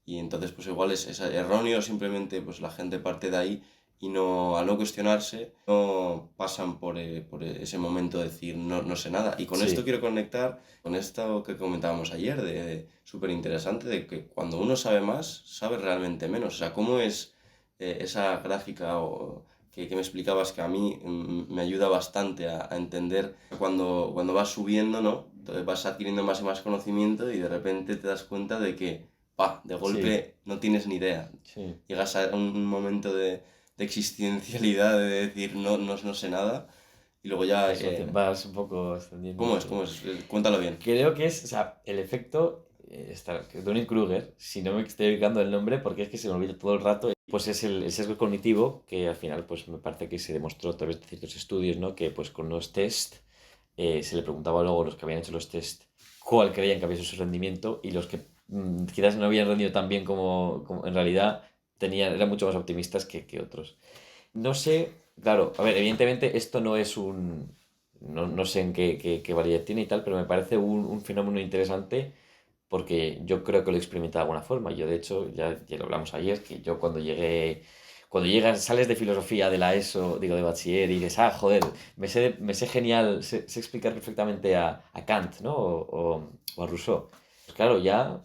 y entonces pues igual es erróneo, simplemente pues la gente parte de ahí y no, al no cuestionarse, no pasan por ese momento de decir no sé nada. Y con esto Sí, quiero conectar con esto que comentábamos ayer, de súper interesante, de que cuando uno sabe más, sabe realmente menos. O sea, cómo es esa gráfica que me explicabas que a mí me ayuda bastante a entender cuando vas subiendo, ¿no? Entonces vas adquiriendo más y más conocimiento y de repente te das cuenta de que de sí, golpe no tienes ni idea. sí. Llegas a un momento de existencialidad, de decir no sé nada, y luego ya... Vas un poco extendiendo, ¿cómo es? sí. ¿Cómo es? Cuéntalo bien. Creo que es, o sea, el efecto que Dunning-Kruger, si no me estoy ubicando el nombre, porque es que se me olvida todo el rato, pues es el sesgo cognitivo que al final pues me parece que se demostró a través de ciertos estudios, ¿no? Que pues con los test se le preguntaba luego a los que habían hecho los test cuál creían que había sido su rendimiento y los que quizás no habían rendido tan bien como en realidad eran mucho más optimistas que otros. No sé, claro, a ver, evidentemente esto no es un... No sé en qué validez tiene y tal, pero me parece un fenómeno interesante porque yo creo que lo he experimentado de alguna forma. Yo, de hecho, ya lo hablamos ayer, que yo cuando llegas, sales de filosofía de la ESO, digo, de bachiller, y dices, joder, me sé genial, sé explicar perfectamente a Kant, ¿no? O a Rousseau. Pues claro, ya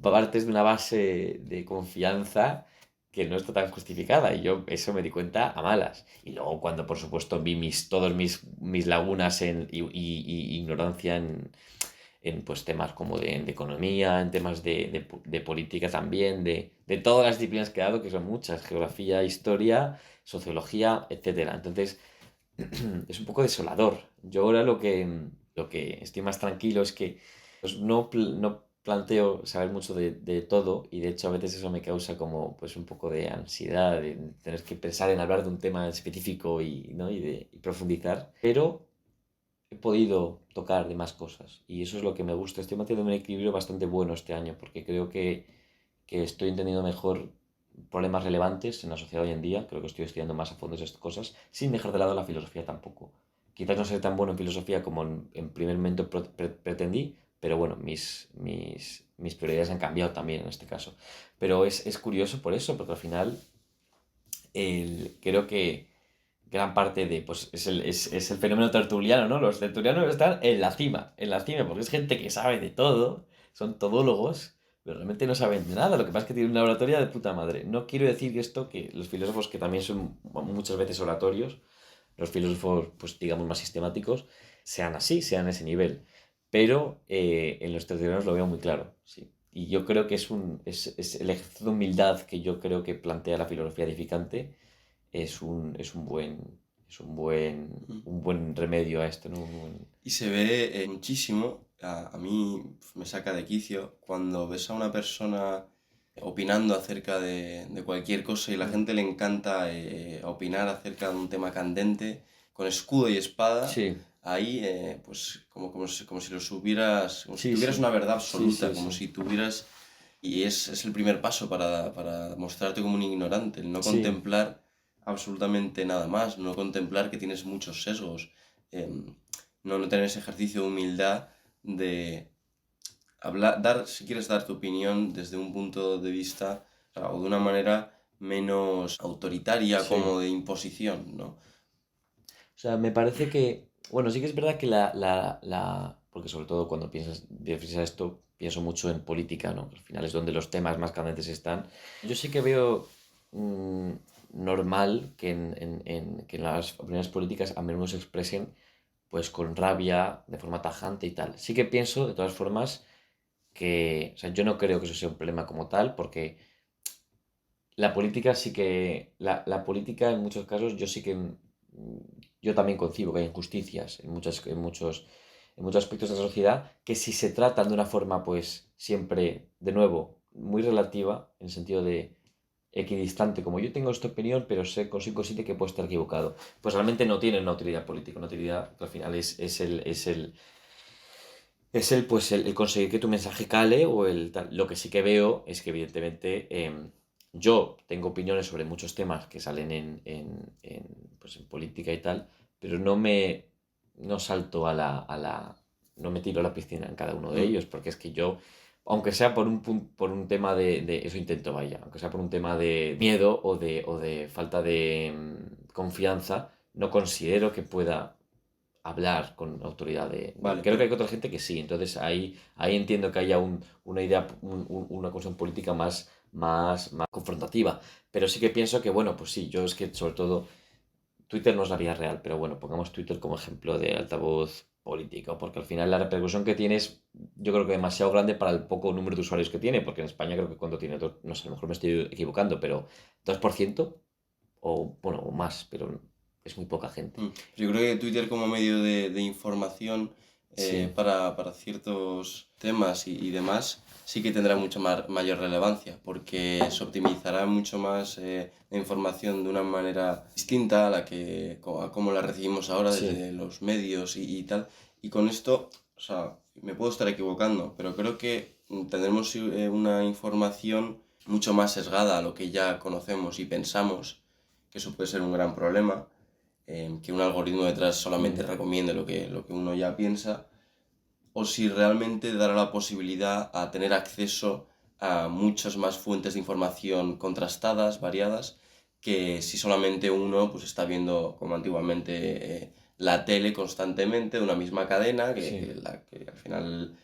partes de una base de confianza que no está tan justificada y yo eso me di cuenta a malas. Y luego cuando por supuesto vi todos mis lagunas y ignorancia en pues temas como de economía, en temas de política también, de todas las disciplinas que he dado, que son muchas, geografía, historia, sociología, etcétera. Entonces es un poco desolador. Yo ahora lo que estoy más tranquilo es que pues, no planteo saber mucho de todo y de hecho a veces eso me causa como pues un poco de ansiedad de tener que pensar en hablar de un tema específico ¿no? y profundizar. Pero he podido tocar de más cosas y eso es lo que me gusta. Estoy manteniendo un equilibrio bastante bueno este año porque creo que estoy entendiendo mejor problemas relevantes en la sociedad hoy en día. Creo que estoy estudiando más a fondo esas cosas sin dejar de lado la filosofía tampoco. Quizás no sea tan bueno en filosofía como en primer momento pretendí, pero bueno, mis prioridades han cambiado también en este caso. Pero es curioso por eso, porque al final creo que gran parte pues es el fenómeno tertuliano, ¿no? Los tertulianos están en la cima, porque es gente que sabe de todo, son todólogos, pero realmente no saben de nada. Lo que pasa es que tienen una oratoria de puta madre. No quiero decir esto que los filósofos, que también son muchas veces oratorios, los filósofos, pues digamos, más sistemáticos, sean así, sean ese nivel. Pero en los tertulianos lo veo muy claro, sí. Y yo creo que es el ejercicio de humildad que yo creo que plantea la filosofía edificante es un buen remedio a esto, ¿no? Y se ve muchísimo, a mí me saca de quicio, cuando ves a una persona opinando acerca de cualquier cosa y la Mm. gente le encanta opinar acerca de un tema candente, con escudo y espada, Sí, ahí pues como si los hubieras, como si sí, tuvieras sí, una verdad sí, absoluta, sí, como sí, si tuvieras... Y es el primer paso para mostrarte como un ignorante, el no sí, contemplar absolutamente nada más, no contemplar que tienes muchos sesgos. em, no tener ese ejercicio de humildad de hablar, si quieres dar tu opinión desde un punto de vista o de una manera menos autoritaria sí. como de imposición, ¿no? O sea, me parece que, bueno, sí que es verdad que porque sobre todo cuando piensas esto, pienso mucho en política, ¿no? Al final es donde los temas más candentes están. Yo sí que veo mm, normal que en las opiniones políticas a menudo se expresen pues con rabia, de forma tajante y tal. Sí que pienso, de todas formas, que, o sea, yo no creo que eso sea un problema como tal, porque la política sí que, la política en muchos casos yo sí que, yo también concibo que hay injusticias en muchos aspectos de la sociedad que si se tratan de una forma pues siempre, de nuevo, muy relativa, en el sentido de equidistante, como yo tengo esta opinión, pero soy consciente que puedo estar equivocado, pues realmente no tienen una utilidad política, una utilidad que al final el conseguir que tu mensaje cale o el tal. Lo que sí que veo es que evidentemente yo tengo opiniones sobre muchos temas que salen pues, en política y tal, pero no salto no me tiro a la piscina en cada uno de Mm. ellos, porque es que yo, aunque sea por un tema eso intento, vaya, aunque sea por un tema de miedo o de falta de confianza, no considero que pueda hablar con autoridad Vale, Creo que hay otra gente que sí, entonces ahí entiendo que haya una idea, una cuestión política más confrontativa, pero sí que pienso que, bueno, pues sí, yo es que sobre todo Twitter no es la vida real, pero bueno, pongamos Twitter como ejemplo de altavoz político, porque al final la repercusión que tiene es, yo creo que demasiado grande para el poco número de usuarios que tiene, porque en España creo que cuando tiene, no sé, a lo mejor me estoy equivocando, pero 2% o, bueno, o más, pero es muy poca gente. Yo creo que Twitter como medio de información Sí, para ciertos temas y demás sí que tendrá mucha mayor relevancia porque se optimizará mucho más la información de una manera distinta a a como la recibimos ahora sí. desde los medios y tal. Y con esto, o sea, me puedo estar equivocando, pero creo que tendremos una información mucho más sesgada a lo que ya conocemos y pensamos, que eso puede ser un gran problema, que un algoritmo detrás solamente Mm. recomiende lo que uno ya piensa, o si realmente dará la posibilidad a tener acceso a muchas más fuentes de información contrastadas, variadas, que si solamente uno pues está viendo como antiguamente la tele constantemente de una misma cadena, Sí, que al final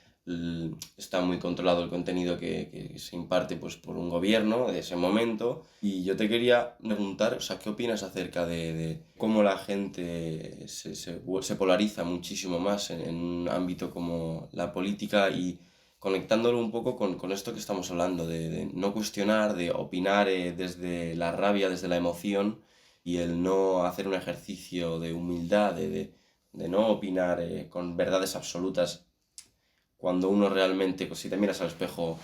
está muy controlado el contenido que se imparte pues, por un gobierno de ese momento. Y yo te quería preguntar, o sea, ¿qué opinas acerca de cómo la gente se polariza muchísimo más en un ámbito como la política y conectándolo un poco con esto que estamos hablando, de no cuestionar, de opinar desde la rabia, desde la emoción y el no hacer un ejercicio de humildad, de no opinar con verdades absolutas cuando uno realmente, pues si te miras al espejo,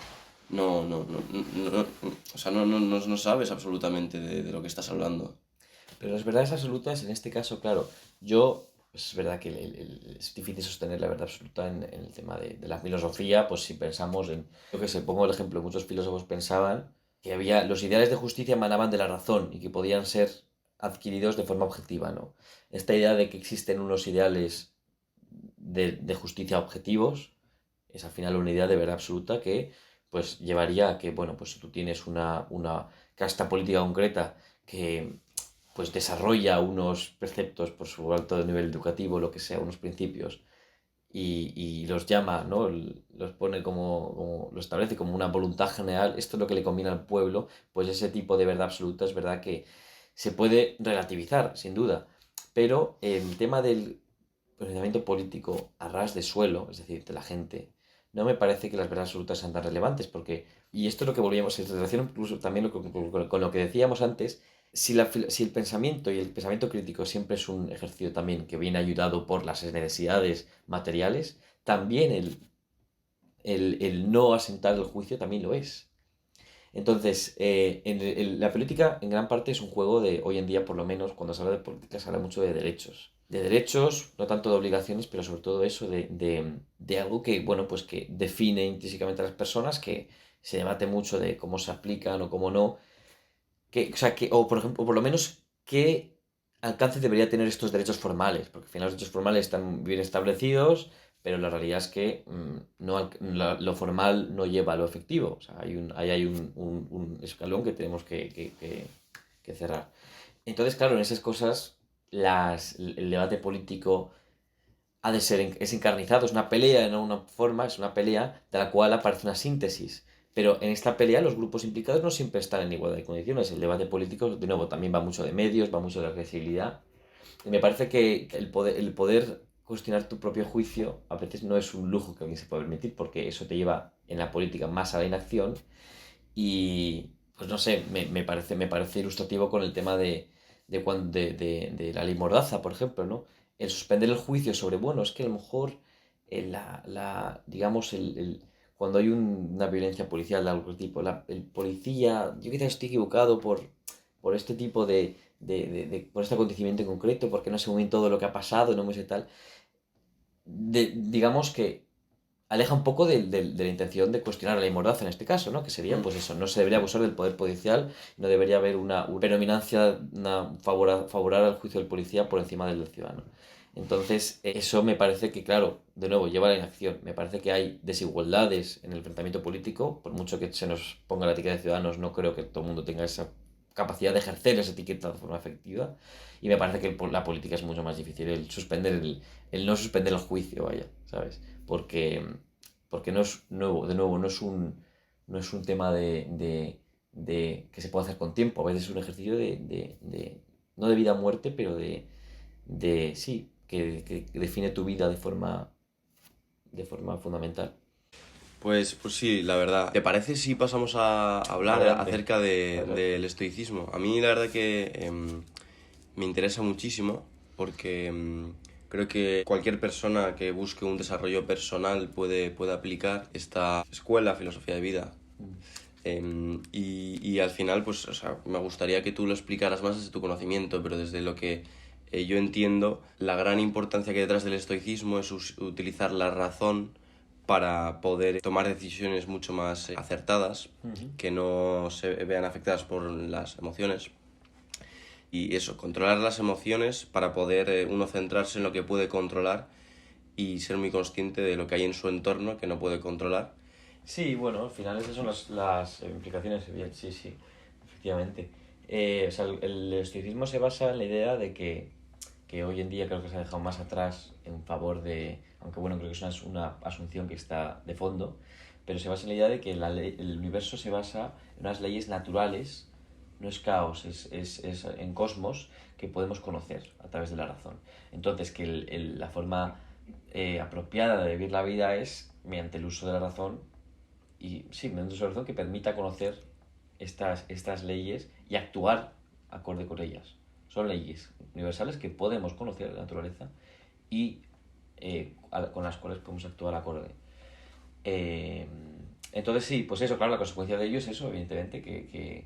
o sea, no sabes absolutamente de lo que estás hablando. pero las verdades absolutas, en este caso, claro, yo, pues es verdad que es difícil sostener la verdad absoluta en el tema de la filosofía, pues si pensamos yo que sé, pongo el ejemplo, muchos filósofos pensaban que los ideales de justicia emanaban de la razón y que podían ser adquiridos de forma objetiva, ¿no? Esta idea de que existen unos ideales de justicia objetivos es al final una idea de verdad absoluta que pues llevaría a que, bueno, pues si tú tienes una casta política concreta que pues desarrolla unos preceptos por su alto nivel educativo, lo que sea, unos principios, y los llama, ¿no? Los pone lo establece como una voluntad general, esto es lo que le conviene al pueblo, pues ese tipo de verdad absoluta es verdad que se puede relativizar, sin duda, pero el tema del posicionamiento político a ras de suelo, es decir, de la gente, no me parece que las verdades absolutas sean tan relevantes, porque, y esto es lo que volvíamos, en relación incluso también con lo que decíamos antes, si el pensamiento y el pensamiento crítico siempre es un ejercicio también que viene ayudado por las necesidades materiales, también el no asentar el juicio también lo es. Entonces, la política en gran parte es un juego hoy en día por lo menos, cuando se habla de política se habla mucho de derechos. De derechos, no tanto de obligaciones, pero sobre todo eso de algo que, bueno, pues que define intrínsecamente a las personas, que se debate mucho de cómo se aplican o cómo no, o sea, o por ejemplo, por lo menos qué alcance debería tener estos derechos formales, porque al final los derechos formales están bien establecidos, pero la realidad es que lo formal no lleva a lo efectivo. O sea, ahí hay un escalón que tenemos que cerrar. Entonces, claro, en esas cosas el debate político ha de ser, es encarnizado, es una pelea, no una forma, es una pelea de la cual aparece una síntesis. Pero en esta pelea los grupos implicados no siempre están en igualdad de condiciones. El debate político, de nuevo, también va mucho de medios, va mucho de accesibilidad. Y me parece que el poder cuestionar tu propio juicio a veces no es un lujo que alguien se puede permitir, porque eso te lleva en la política más a la inacción. Y, pues no sé, me parece ilustrativo con el tema de la ley Mordaza, por ejemplo, ¿no? El suspender el juicio sobre, bueno, es que a lo mejor digamos, cuando hay una violencia policial de algún tipo, el policía, yo quizás estoy equivocado por este tipo por este acontecimiento en concreto, porque no sé muy bien todo lo que ha pasado, no me sé tal. Digamos que aleja un poco de la intención de cuestionar la ley Mordaza en este caso, ¿no? Que sería, Mm. pues eso, no se debería abusar del poder policial, no debería haber una predominancia, favorar al juicio del policía por encima del ciudadano. Entonces, eso me parece que, claro, de nuevo, lleva a la inacción. Me parece que hay desigualdades en el enfrentamiento político, por mucho que se nos ponga la etiqueta de ciudadanos, no creo que todo el mundo tenga esa capacidad de ejercer esa etiqueta de forma efectiva. Y me parece que la política es mucho más difícil, el no suspender el juicio, vaya, ¿sabes? Porque no es nuevo, de nuevo, no es un tema que se puede hacer con tiempo, a veces es un ejercicio no de vida a muerte, pero sí, que define tu vida de forma fundamental. Pues sí, la verdad. ¿Te parece si pasamos a hablar Adelante, acerca adelante. del estoicismo? A mí la verdad que me interesa muchísimo porque creo que cualquier persona que busque un desarrollo personal puede aplicar esta escuela, filosofía de vida. Y al final, pues, o sea, me gustaría que tú lo explicaras más desde tu conocimiento, pero desde lo que yo entiendo, la gran importancia que hay detrás del estoicismo es utilizar la razón para poder tomar decisiones mucho más acertadas, Ujú. que no se vean afectadas por las emociones. Y eso, controlar las emociones para poder uno centrarse en lo que puede controlar y ser muy consciente de lo que hay en su entorno que no puede controlar. Sí, bueno, al final esas son las implicaciones, bien, sí, sí, efectivamente. O sea, el estoicismo se basa en la idea de que hoy en día creo que se ha dejado más atrás en favor aunque bueno, creo que es una asunción que está de fondo, pero se basa en la idea de que el universo se basa en unas leyes naturales, no es caos, es en cosmos que podemos conocer a través de la razón. Entonces, que la forma apropiada de vivir la vida es mediante el uso de la razón y sí, mediante el uso de la razón que permita conocer estas leyes y actuar acorde con ellas. Son leyes universales que podemos conocer de la naturaleza y con las cuales podemos actuar acorde. Eh, entonces sí, pues eso, claro, la consecuencia de ello es eso, evidentemente, que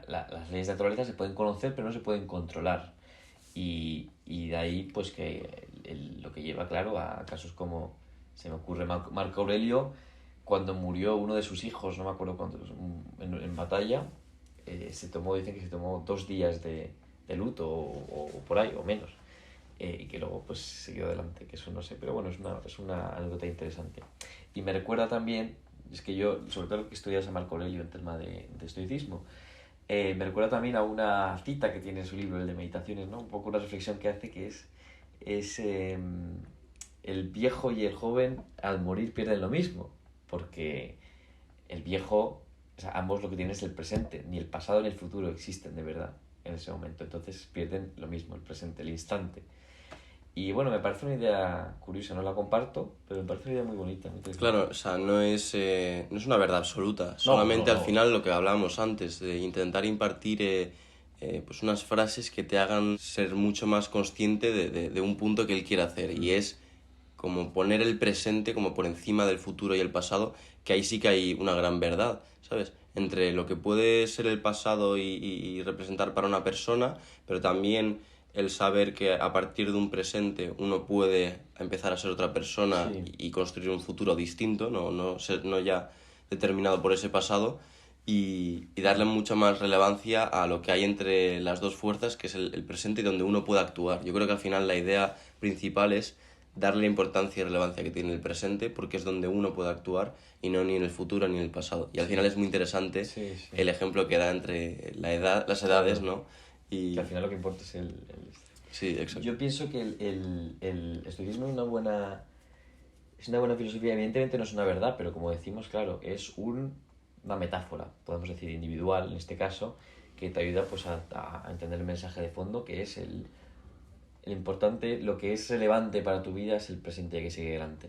las leyes de naturaleza se pueden conocer pero no se pueden controlar. Y de ahí pues que lo que lleva, claro, a casos como se me ocurre Marco Aurelio, cuando murió uno de sus hijos, no me acuerdo cuántos, en batalla, dicen que se tomó 2 días de luto o por ahí, o menos, y que luego pues siguió adelante, que eso no sé, pero bueno, es una anécdota interesante. Y me recuerda también, es que yo, sobre todo lo que estudias a Marco Aurelio en tema de estoicismo, me recuerda también a una cita que tiene en su libro, el de Meditaciones, ¿no? Un poco una reflexión que hace que es el viejo y el joven al morir pierden lo mismo, porque el viejo, o sea, ambos lo que tienen es el presente, ni el pasado ni el futuro existen de verdad en ese momento, entonces pierden lo mismo, el presente, el instante. Y bueno, me parece una idea curiosa, no la comparto, pero me parece una idea muy bonita, muy interesante. Claro, o sea, no es una verdad absoluta, No, no, solamente al no. final lo que hablábamos antes, de intentar impartir pues unas frases que te hagan ser mucho más consciente de un punto que él quiere hacer, y es como poner el presente como por encima del futuro y el pasado, que ahí sí que hay una gran verdad, ¿sabes? Entre lo que puede ser el pasado y representar para una persona, pero también el saber que a partir de un presente uno puede empezar a ser otra persona Sí, y construir un futuro distinto, no ya determinado por ese pasado, y darle mucha más relevancia a lo que hay entre las dos fuerzas, que es el presente y donde uno puede actuar. Yo creo que al final la idea principal es darle la importancia y relevancia que tiene el presente, porque es donde uno puede actuar y no ni en el futuro ni en el pasado. Y al final sí, es muy interesante sí, sí. el ejemplo que da entre las edades, Claro, ¿no? que al Y final lo que importa es el este. Sí, exacto. Yo pienso que el estoicismo es una buena filosofía. Evidentemente no es una verdad, pero como decimos, claro, es una metáfora, podemos decir individual en este caso, que te ayuda pues a entender el mensaje de fondo, que es el importante, lo que es relevante para tu vida es el presente y hay que seguir adelante.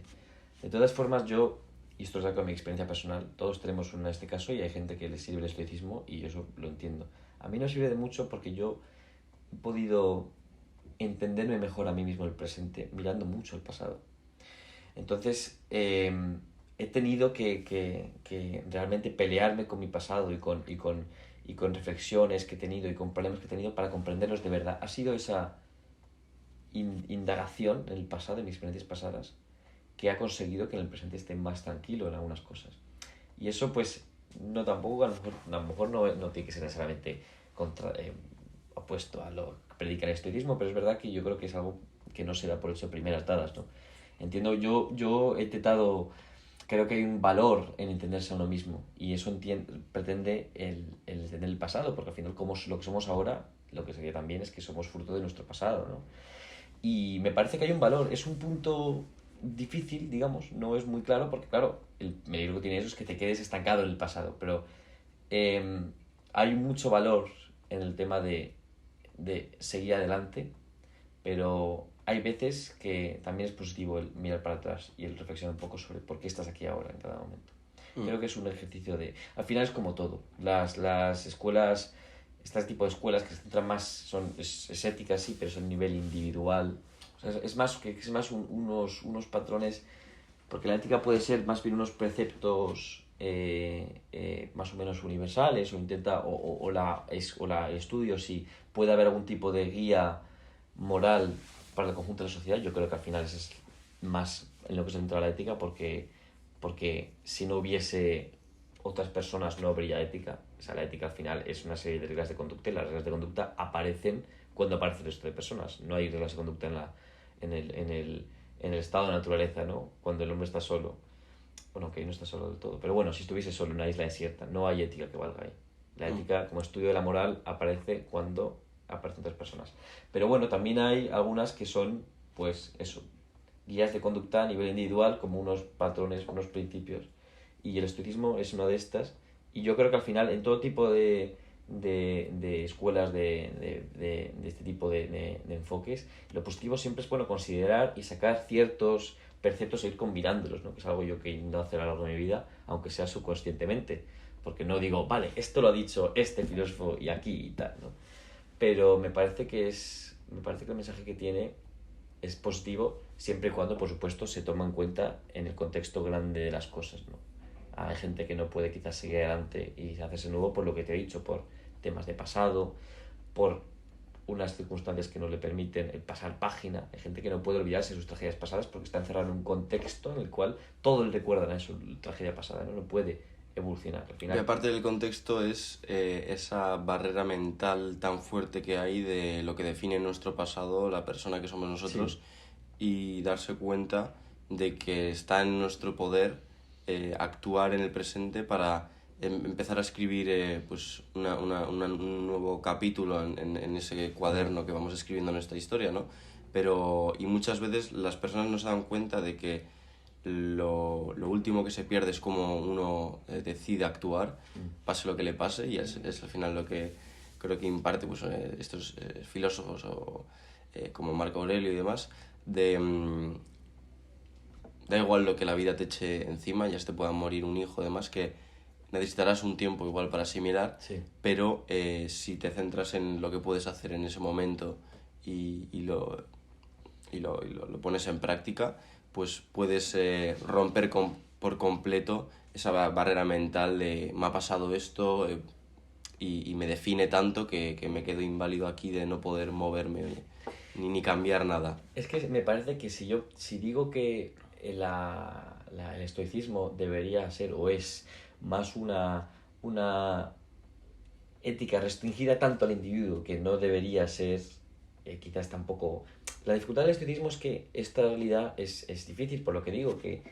De todas formas, y esto es algo de mi experiencia personal, todos tenemos una en este caso y hay gente que le sirve el estoicismo y eso lo entiendo. A mí no sirve de mucho porque yo he podido entenderme mejor a mí mismo el presente mirando mucho el pasado. Entonces, he tenido que realmente pelearme con mi pasado y con reflexiones que he tenido y con problemas que he tenido para comprenderlos de verdad. Ha sido esa indagación en el pasado, en mis experiencias pasadas, que ha conseguido que en el presente esté más tranquilo en algunas cosas. Y eso, pues, no tampoco, a lo mejor no tiene que ser necesariamente opuesto a lo que predica el estoicismo, pero es verdad que yo creo que es algo que no se da por hecho de primeras dadas, ¿no? Entiendo, yo he intentado, creo que hay un valor en entenderse a uno mismo y eso pretende el entender el pasado, porque al final como lo que somos ahora, lo que sería también es que somos fruto de nuestro pasado, ¿no? Y me parece que hay un valor, es un punto difícil, digamos, no es muy claro, porque claro, el peligro que tiene eso es que te quedes estancado en el pasado, pero eh, hay mucho valor en el tema de seguir adelante, pero hay veces que también es positivo el mirar para atrás y el reflexionar un poco sobre por qué estás aquí ahora en cada momento. Mm. Creo que es un ejercicio de... Al final es como todo. Las escuelas, este tipo de escuelas que se centran más, es ética sí, pero es a nivel individual. O sea, es más unos patrones, porque la ética puede ser más bien unos preceptos más o menos universales, o intenta, o la estudio si puede haber algún tipo de guía moral para el conjunto de la sociedad. Yo creo que al final eso es más en lo que se centra la ética, porque si no hubiese otras personas no habría ética. O sea, la ética al final es una serie de reglas de conducta y las reglas de conducta aparecen cuando aparece el resto de personas. No hay reglas de conducta en el estado de naturaleza, ¿no? Cuando el hombre está solo. Bueno, que no está solo del todo. Pero bueno, si estuviese solo en una isla desierta, no hay ética que valga ahí. La Mm. ética, como estudio de la moral, aparece cuando aparecen otras personas. Pero bueno, también hay algunas que son, pues eso, guías de conducta a nivel individual, como unos patrones, unos principios. Y el estoicismo es una de estas. Y yo creo que al final, en todo tipo de escuelas de este tipo de enfoques, lo positivo siempre es bueno considerar y sacar ciertos preceptos e ir combinándolos, ¿no? Que es algo yo que intento hacer a lo largo de mi vida, aunque sea subconscientemente. Porque no digo, vale, esto lo ha dicho este filósofo y aquí y tal, ¿no? Pero me parece que el mensaje que tiene es positivo siempre y cuando, por supuesto, se toma en cuenta en el contexto grande de las cosas, ¿no? Hay gente que no puede quizás seguir adelante y hacerse nuevo por lo que te he dicho, por temas de pasado, por unas circunstancias que no le permiten el pasar página. Hay gente que no puede olvidarse de sus tragedias pasadas porque está encerrado en un contexto en el cual todo le recuerda a su tragedia pasada, ¿no? No puede evolucionar. Al Y final, aparte del contexto es esa barrera mental tan fuerte que hay de lo que define nuestro pasado, la persona que somos nosotros, sí, y darse cuenta de que está en nuestro poder actuar en el presente para empezar a escribir pues un nuevo capítulo en ese cuaderno que vamos escribiendo nuestra historia, ¿no? Pero, y muchas veces las personas no se dan cuenta de que lo último que se pierde es como uno decide actuar, pase lo que le pase, y es al final lo que creo que imparte pues, estos filósofos como Marco Aurelio y demás, de da igual lo que la vida te eche encima, ya te pueda morir un hijo, demás, que necesitarás un tiempo igual para asimilar, sí. pero si te centras en lo que puedes hacer en ese momento y lo pones en práctica, pues puedes romper por completo esa barrera mental de me ha pasado esto y me define tanto que me quedo inválido aquí de no poder moverme ni cambiar nada. Es que me parece que si digo que el estoicismo debería ser o es más una ética restringida tanto al individuo que no debería ser quizás tampoco... La dificultad del estoicismo es que esta realidad es difícil, por lo que digo que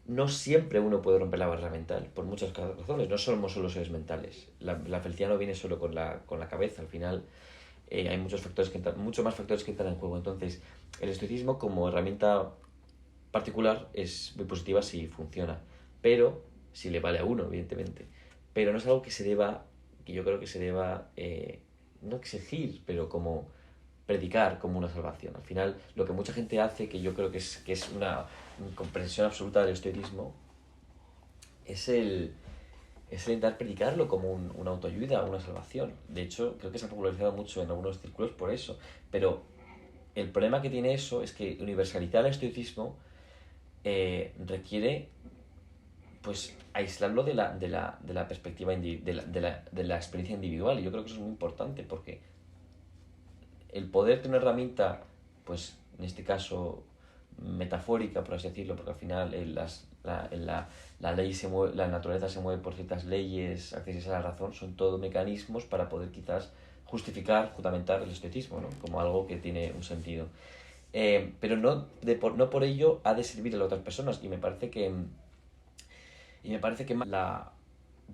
no siempre uno puede romper la barrera mental, por muchas razones. No somos solo seres mentales. La felicidad no viene solo con la cabeza. Al final hay muchos más factores que entran en juego. Entonces, el estoicismo como herramienta particular es muy positiva si funciona, pero si le vale a uno, evidentemente. Pero no es algo que yo creo que se deba, no exigir, pero como predicar como una salvación. Al final, lo que mucha gente hace, que yo creo que es una comprensión absoluta del estoicismo, es el intentar predicarlo como una autoayuda, una salvación. De hecho, creo que se ha popularizado mucho en algunos círculos por eso. Pero el problema que tiene eso es que universalizar el estoicismo requiere pues aislarlo de la perspectiva de la experiencia individual. Y yo creo que eso es muy importante porque el poder tener una herramienta, pues en este caso metafórica, por así decirlo, porque al final la ley se mueve, la naturaleza se mueve por ciertas leyes accesibles a la razón, son todo mecanismos para poder quizás justificar, fundamentar el estoicismo, ¿no? Como algo que tiene un sentido. Pero no por ello ha de servir a las otras personas y me parece que la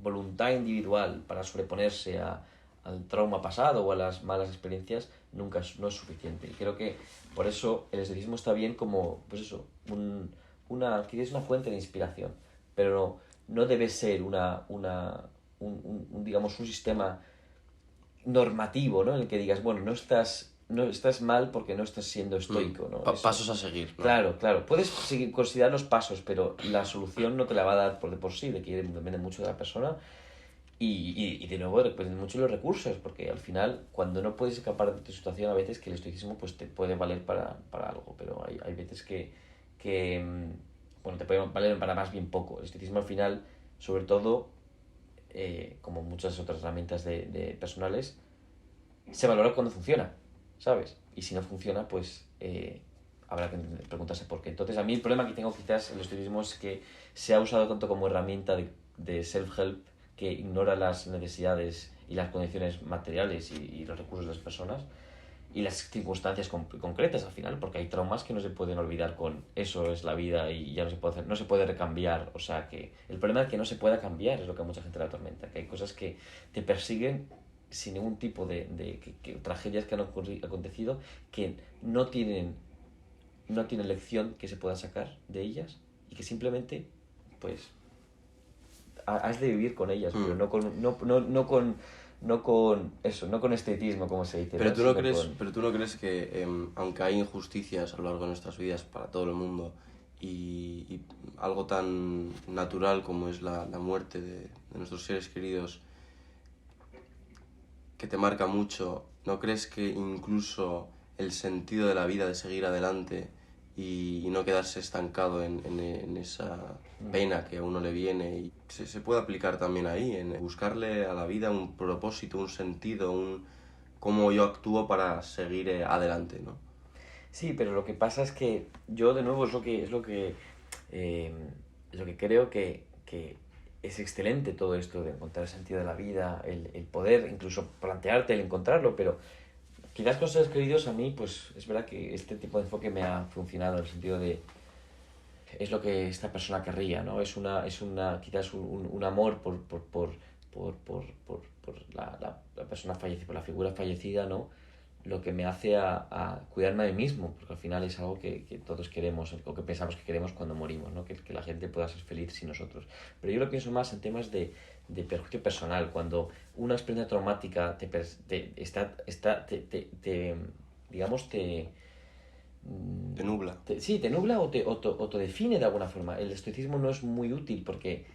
voluntad individual para sobreponerse al trauma pasado o a las malas experiencias no es suficiente. Y creo que por eso el estoicismo está bien como, pues eso, que es una fuente de inspiración, pero no debe ser digamos, un sistema normativo, ¿no? En el que digas, bueno, no estás mal porque no estás siendo estoico, ¿no? Pasos a seguir, ¿no? Claro, claro. Puedes considerar los pasos, pero la solución no te la va a dar por de por sí, de que depende mucho de la persona y de nuevo depende mucho de los recursos, porque al final, cuando no puedes escapar de tu situación, a veces que el estoicismo pues te puede valer para algo, pero hay veces bueno, te puede valer para más bien poco. El estoicismo al final, sobre todo, como muchas otras herramientas de personales, se valora cuando funciona, ¿sabes? Y si no funciona, pues habrá que preguntarse por qué. Entonces, a mí el problema que tengo quizás en el estoicismo es que se ha usado tanto como herramienta de self-help que ignora las necesidades y las condiciones materiales y los recursos de las personas y las circunstancias concretas al final, porque hay traumas que no se pueden olvidar con eso es la vida y ya no se puede hacer, no se puede recambiar. O sea que el problema es que no se pueda cambiar, es lo que a mucha gente le atormenta, que hay cosas que te persiguen sin ningún tipo de tragedias que han acontecido que no tienen lección que se pueda sacar de ellas y que simplemente pues has de vivir con ellas, pero no con esteticismo, como se dice. Pero ¿no? tú no crees, pero tú no crees que aunque hay injusticias a lo largo de nuestras vidas para todo el mundo y algo tan natural como es la muerte de nuestros seres queridos que te marca mucho, ¿no crees que incluso el sentido de la vida, de seguir adelante y no quedarse estancado en esa pena que a uno le viene, y se puede aplicar también ahí, en buscarle a la vida un propósito, un sentido, cómo yo actúo para seguir adelante, ¿no? Sí, pero lo que pasa es que yo de nuevo eh, es lo que creo que es excelente todo esto de encontrar el sentido de la vida, el poder incluso plantearte el encontrarlo, pero quizás con seres queridos a mí pues es verdad que este tipo de enfoque me ha funcionado en el sentido de es lo que esta persona querría, ¿no? Quizás un amor por la persona fallecida, por la figura fallecida, ¿no? Lo que me hace a cuidarme de mí mismo, porque al final es algo que todos queremos, o que pensamos que queremos cuando morimos, ¿no? Que la gente pueda ser feliz sin nosotros. Pero yo lo pienso más en temas de perjuicio personal, cuando una experiencia traumática digamos, Te nubla. sí, te nubla o te define de alguna forma. El estoicismo no es muy útil porque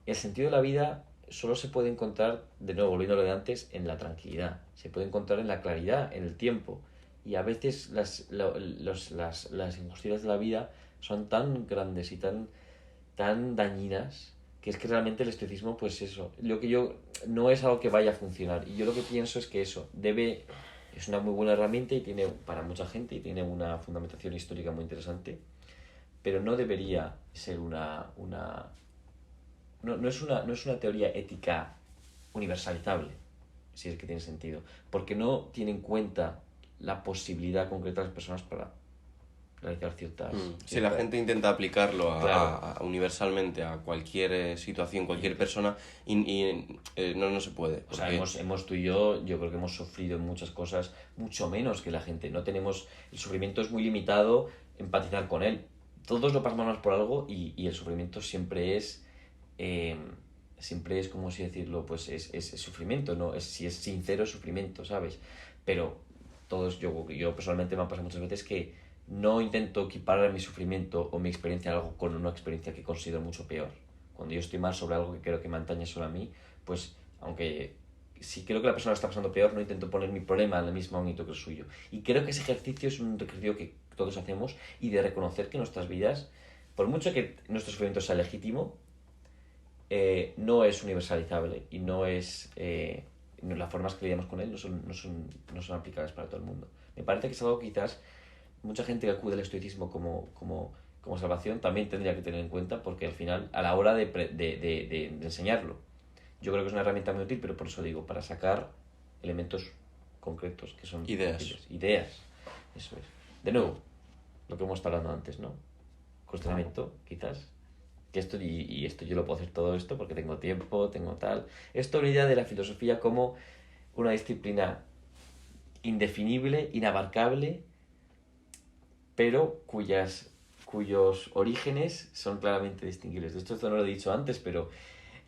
el sentido de la vida solo se puede encontrar, de nuevo, volviendo a lo de antes, en la tranquilidad. Se puede encontrar en la claridad, en el tiempo. Y a veces las injusticias de la vida son tan grandes y tan dañinas que es que realmente el estoicismo, pues eso, no es algo que vaya a funcionar. Y yo lo que pienso es que es una muy buena herramienta y tiene para mucha gente y tiene una fundamentación histórica muy interesante, pero no debería ser no es una teoría ética universalizable, si es que tiene sentido, porque no tiene en cuenta la posibilidad concreta de las personas para realizar ciertas... Si la gente intenta aplicarlo Claro. universalmente a cualquier situación, cualquier persona, no se puede. O sea, Porque hemos tú y yo creo que hemos sufrido en muchas cosas mucho menos que la gente. No tenemos... El sufrimiento es muy limitado, empatizar con él. Todos lo pasamos más por algo y el sufrimiento eh, siempre es, como si decirlo, pues es sufrimiento, ¿no? Si es sincero, es sufrimiento, ¿sabes? Pero yo personalmente me ha pasado muchas veces que no intento equiparar mi sufrimiento o mi experiencia en algo con una experiencia que considero mucho peor. Cuando yo estoy mal sobre algo que creo que me atañe solo a mí, pues aunque si creo que la persona lo está pasando peor, no intento poner mi problema en el mismo ámbito que el suyo. Y creo que ese ejercicio es un ejercicio que todos hacemos y de reconocer que nuestras vidas, por mucho que nuestro sufrimiento sea legítimo, no es universalizable y las formas que lidiamos con él no son aplicables para todo el mundo. Me parece que es algo que quizás mucha gente que acude al estoicismo como salvación también tendría que tener en cuenta, porque al final, a la hora de enseñarlo, yo creo que es una herramienta muy útil, pero por eso digo, para sacar elementos concretos que son ideas. útiles. Ideas, eso es. De nuevo, lo que hemos estado hablando antes, ¿no? Cuestionamiento, quizás. Que esto y esto yo lo puedo hacer todo esto porque tengo tiempo, tengo tal. Esto una idea de la filosofía como una disciplina indefinible, inabarcable, pero cuyos orígenes son claramente distinguibles. De hecho, esto no lo he dicho antes, pero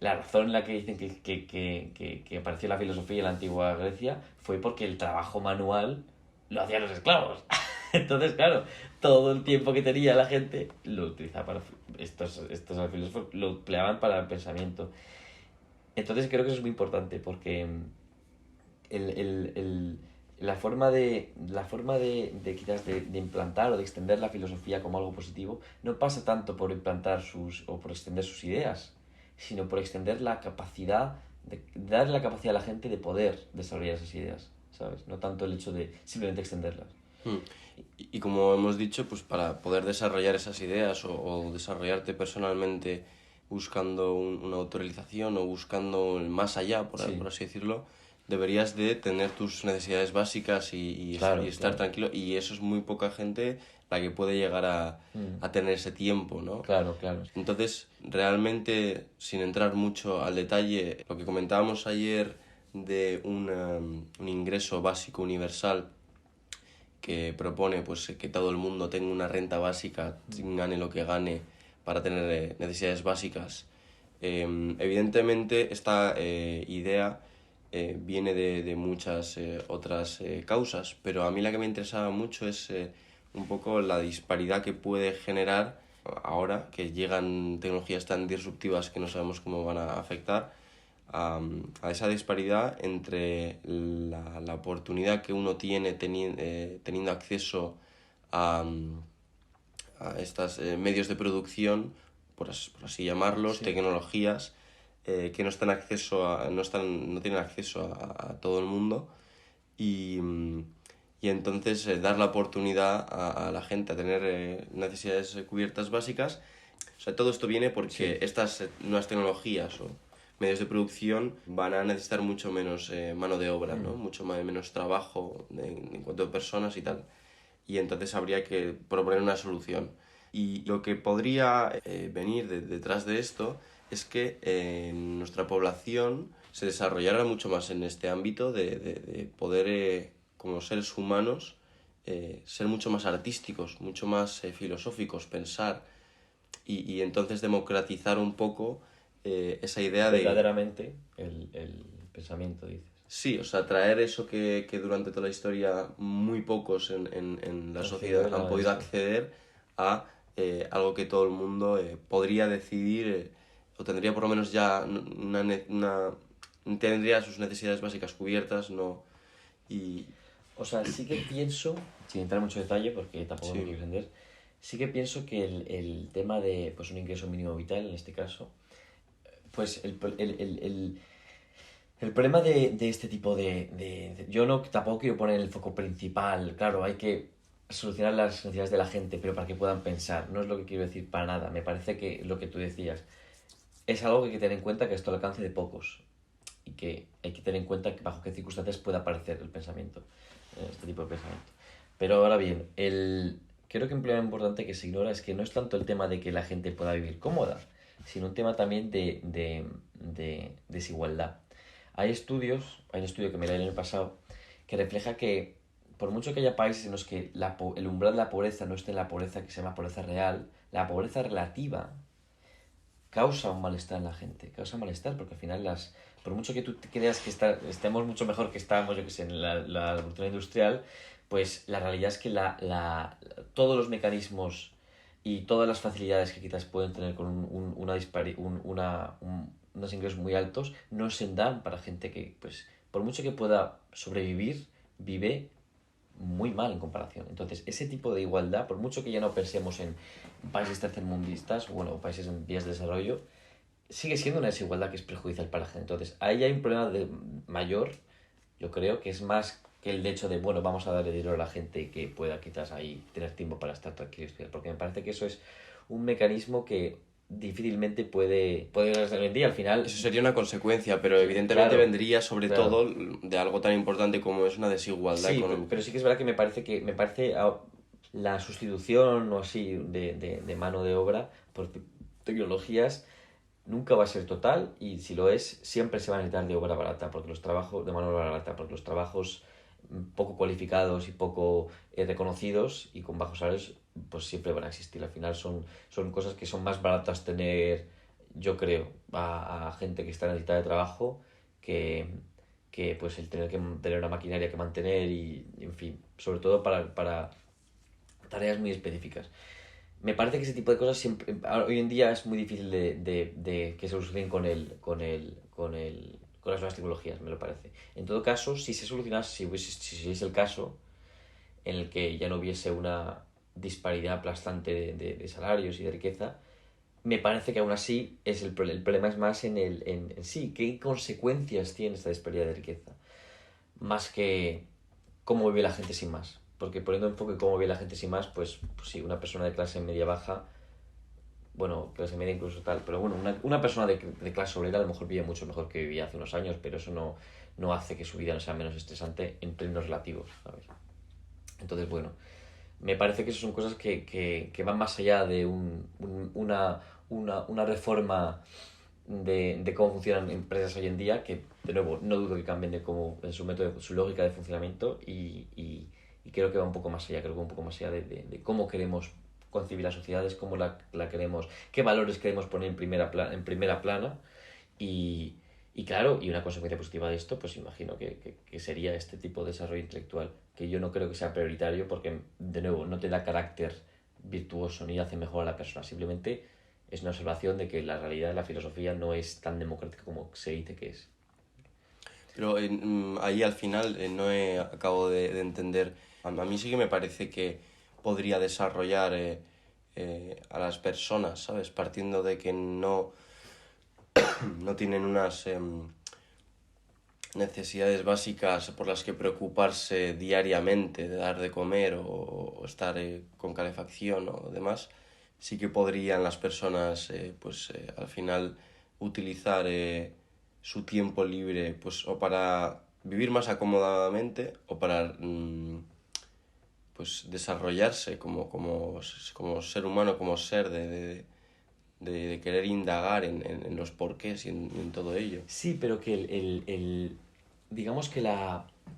la razón en la que dicen que apareció la filosofía en la antigua Grecia fue porque el trabajo manual lo hacían los esclavos. Entonces, claro, todo el tiempo que tenía la gente lo utilizaba para... Estos filósofos lo empleaban para el pensamiento. Entonces creo que eso es muy importante porque el, el, el- la forma de quizás de implantar o de extender la filosofía como algo positivo no pasa tanto por implantar o por extender sus ideas, sino por extender la capacidad, darle la capacidad a la gente de poder desarrollar esas ideas, ¿sabes? No tanto el hecho de simplemente extenderlas. Mm. Y como hemos dicho, pues para poder desarrollar esas ideas o desarrollarte personalmente buscando una autorrealización o buscando el más allá, Sí. por así decirlo, deberías de tener tus necesidades básicas Claro, y estar claro. tranquilo. Y eso es muy poca gente la que puede llegar a tener ese tiempo, ¿no? Claro, claro. Entonces, realmente, sin entrar mucho al detalle, lo que comentábamos ayer de un ingreso básico universal que propone pues que todo el mundo tenga una renta básica, gane lo que gane, para tener necesidades básicas. Evidentemente esta idea viene de muchas otras causas, pero a mí la que me interesaba mucho es un poco la disparidad que puede generar ahora que llegan tecnologías tan disruptivas que no sabemos cómo van a afectar a esa disparidad entre la oportunidad que uno tiene teniendo acceso a estos medios de producción, por así llamarlos, Sí. tecnologías que no están no tienen acceso a todo el mundo y entonces dar la oportunidad a la gente a tener necesidades cubiertas básicas. O sea, todo esto viene porque Sí. estas nuevas tecnologías o medios de producción van a necesitar mucho menos mano de obra, ¿no? Mucho menos trabajo en cuanto a personas y tal. Y entonces habría que proponer una solución. Y lo que podría venir detrás de esto es que nuestra población se desarrollara mucho más en este ámbito de poder, como seres humanos, ser mucho más artísticos, mucho más filosóficos, pensar y entonces democratizar un poco esa idea de... Verdaderamente el pensamiento, dices. Sí, o sea, traer eso que durante toda la historia muy pocos en la sociedad han podido acceder a algo que todo el mundo podría decidir o tendría por lo menos ya tendría sus necesidades básicas cubiertas, ¿no? Y O sea, sí que pienso, sin entrar en mucho detalle, porque tampoco Sí. me quiero extender, sí que pienso que el tema de pues, un ingreso mínimo vital, en este caso, pues el problema de este tipo yo no tampoco quiero poner el foco principal, claro, hay que solucionar las necesidades de la gente, pero para que puedan pensar, no es lo que quiero decir para nada, me parece que lo que tú decías es algo que hay que tener en cuenta que esto al alcance de pocos y que hay que tener en cuenta que bajo qué circunstancias puede aparecer el pensamiento, este tipo de pensamiento. Pero ahora bien, creo que un problema importante que se ignora es que no es tanto el tema de que la gente pueda vivir cómoda, sino un tema también de desigualdad. Hay un estudio que me leí el año pasado, que refleja que por mucho que haya países en los que el umbral de la pobreza no esté en la pobreza que se llama pobreza real, la pobreza relativa causa un malestar en la gente, causa malestar, porque al final por mucho que tú creas que estemos mucho mejor que estábamos, yo que sé, en la revolución industrial, pues la realidad es que todos los mecanismos y todas las facilidades que quizás pueden tener con unos ingresos muy altos no se dan para gente que, pues, por mucho que pueda sobrevivir, vive muy mal en comparación. Entonces, ese tipo de igualdad, por mucho que ya no pensemos en países tercermundistas, bueno, países en vías de desarrollo, sigue siendo una desigualdad que es perjudicial para la gente. Entonces, ahí hay un problema mayor, yo creo, que es más que el hecho de, bueno, vamos a darle dinero a la gente que pueda quizás ahí tener tiempo para estar tranquilo y estudiar, porque me parece que eso es un mecanismo que difícilmente puede hoy en día. Al final, Eso sería una consecuencia, pero evidentemente claro, vendría sobre claro. todo de algo tan importante como es una desigualdad Sí, económica. pero sí que es verdad que me parece la sustitución o así de mano de obra por tecnologías nunca va a ser total, y si lo es, siempre se va a necesitar de obra barata, porque los trabajos de mano de obra barata, porque los trabajos poco cualificados y poco reconocidos y con bajos salarios, pues siempre van a existir. Al final son cosas que son más baratas tener, yo creo, a gente que está necesitada de trabajo que, que pues el tener una maquinaria que mantener y, en fin, sobre todo para tareas muy específicas. Me parece que ese tipo de cosas siempre, hoy en día es muy difícil de que se solucionen con las nuevas tecnologías, me lo parece. En todo caso, si se solucionase, si es el caso en el que ya no hubiese una disparidad aplastante de salarios y de riqueza, me parece que aún así el problema es más en sí, qué consecuencias tiene esta disparidad de riqueza, más que cómo vive la gente sin más. Porque poniendo enfoque en cómo vive la gente sin más, pues sí, una persona de clase media baja, bueno, clase media incluso tal, pero bueno, una persona de clase obrera a lo mejor vive mucho mejor que vivía hace unos años, pero eso no hace que su vida no sea menos estresante en términos relativos, ¿sabes? Entonces, bueno, me parece que eso son cosas que van más allá de una reforma de cómo funcionan empresas hoy en día, que de nuevo no dudo que cambien de cómo, en su método, su lógica de funcionamiento, y creo que va un poco más allá, creo que va un poco más allá de cómo queremos concebir las sociedades, cómo la queremos, qué valores queremos poner en primera plana, y, y claro, y una consecuencia positiva de esto, pues imagino que sería este tipo de desarrollo intelectual, que yo no creo que sea prioritario porque, de nuevo, no te da carácter virtuoso ni hace mejor a la persona, simplemente es una observación de que la realidad de la filosofía no es tan democrática como se dice que es. Pero ahí al final acabo de entender. A mí sí que me parece que podría desarrollar a las personas, ¿sabes? Partiendo de que no tienen unas necesidades básicas por las que preocuparse diariamente, de dar de comer o estar con calefacción o demás, sí que podrían las personas al final utilizar su tiempo libre pues o para vivir más acomodadamente o para pues desarrollarse como ser humano, como ser de querer indagar en los porqués y en todo ello. Sí, pero que digamos que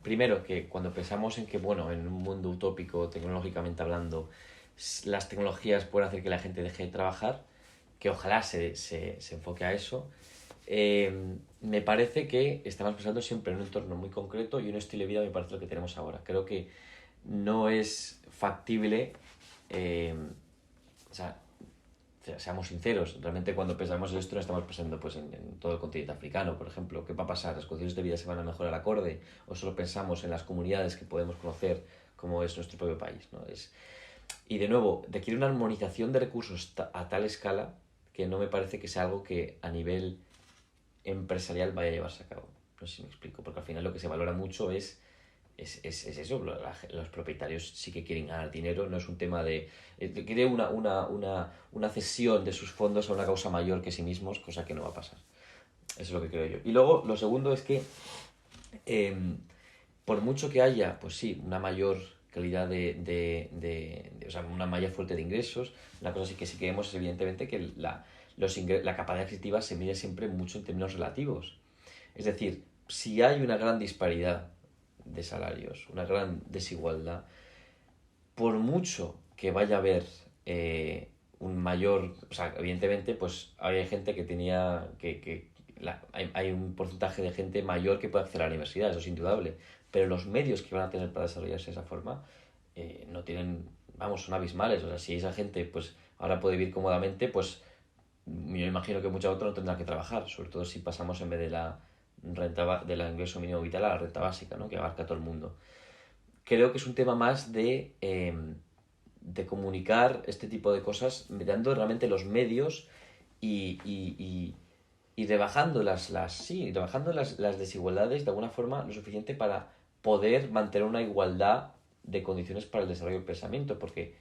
primero que cuando pensamos en que, bueno, en un mundo utópico, tecnológicamente hablando, las tecnologías pueden hacer que la gente deje de trabajar, que ojalá se enfoque a eso, me parece que estamos pensando siempre en un entorno muy concreto y un estilo de vida me parece lo que tenemos ahora. Creo que no es factible, o sea, seamos sinceros, realmente cuando pensamos en esto no estamos pensando pues, en todo el continente africano, por ejemplo. ¿Qué va a pasar? ¿Las condiciones de vida se van a mejorar acorde? ¿O solo pensamos en las comunidades que podemos conocer como es nuestro propio país? ¿No? Y de nuevo, requiere una armonización de recursos a tal escala que no me parece que sea algo que a nivel empresarial vaya a llevarse a cabo. No sé si me explico, porque al final lo que se valora mucho es eso, los propietarios sí que quieren ganar dinero, no es un tema de quiere una cesión de sus fondos a una causa mayor que sí mismos, cosa que no va a pasar. Eso es lo que creo yo. Y luego, lo segundo es que, por mucho que haya, pues sí, una mayor calidad o sea, una malla fuerte de ingresos. Una cosa que sí queremos es evidentemente que la capacidad adquisitiva se mide siempre mucho en términos relativos. Es decir, si hay una gran disparidad de salarios, una gran desigualdad, por mucho que vaya a haber un mayor, o sea, evidentemente, pues hay gente que tenía, hay un porcentaje de gente mayor que puede acceder a la universidad, eso es indudable, pero los medios que van a tener para desarrollarse de esa forma no tienen, vamos, son abismales. O sea, si esa gente pues ahora puede vivir cómodamente, pues yo imagino que mucha otra no tendrá que trabajar, sobre todo si pasamos en vez de la del ingreso mínimo vital a la renta básica, ¿no? Que abarca a todo el mundo. Creo que es un tema más de comunicar este tipo de cosas, dando realmente los medios y rebajando rebajando las desigualdades de alguna forma lo suficiente para poder mantener una igualdad de condiciones para el desarrollo del pensamiento, porque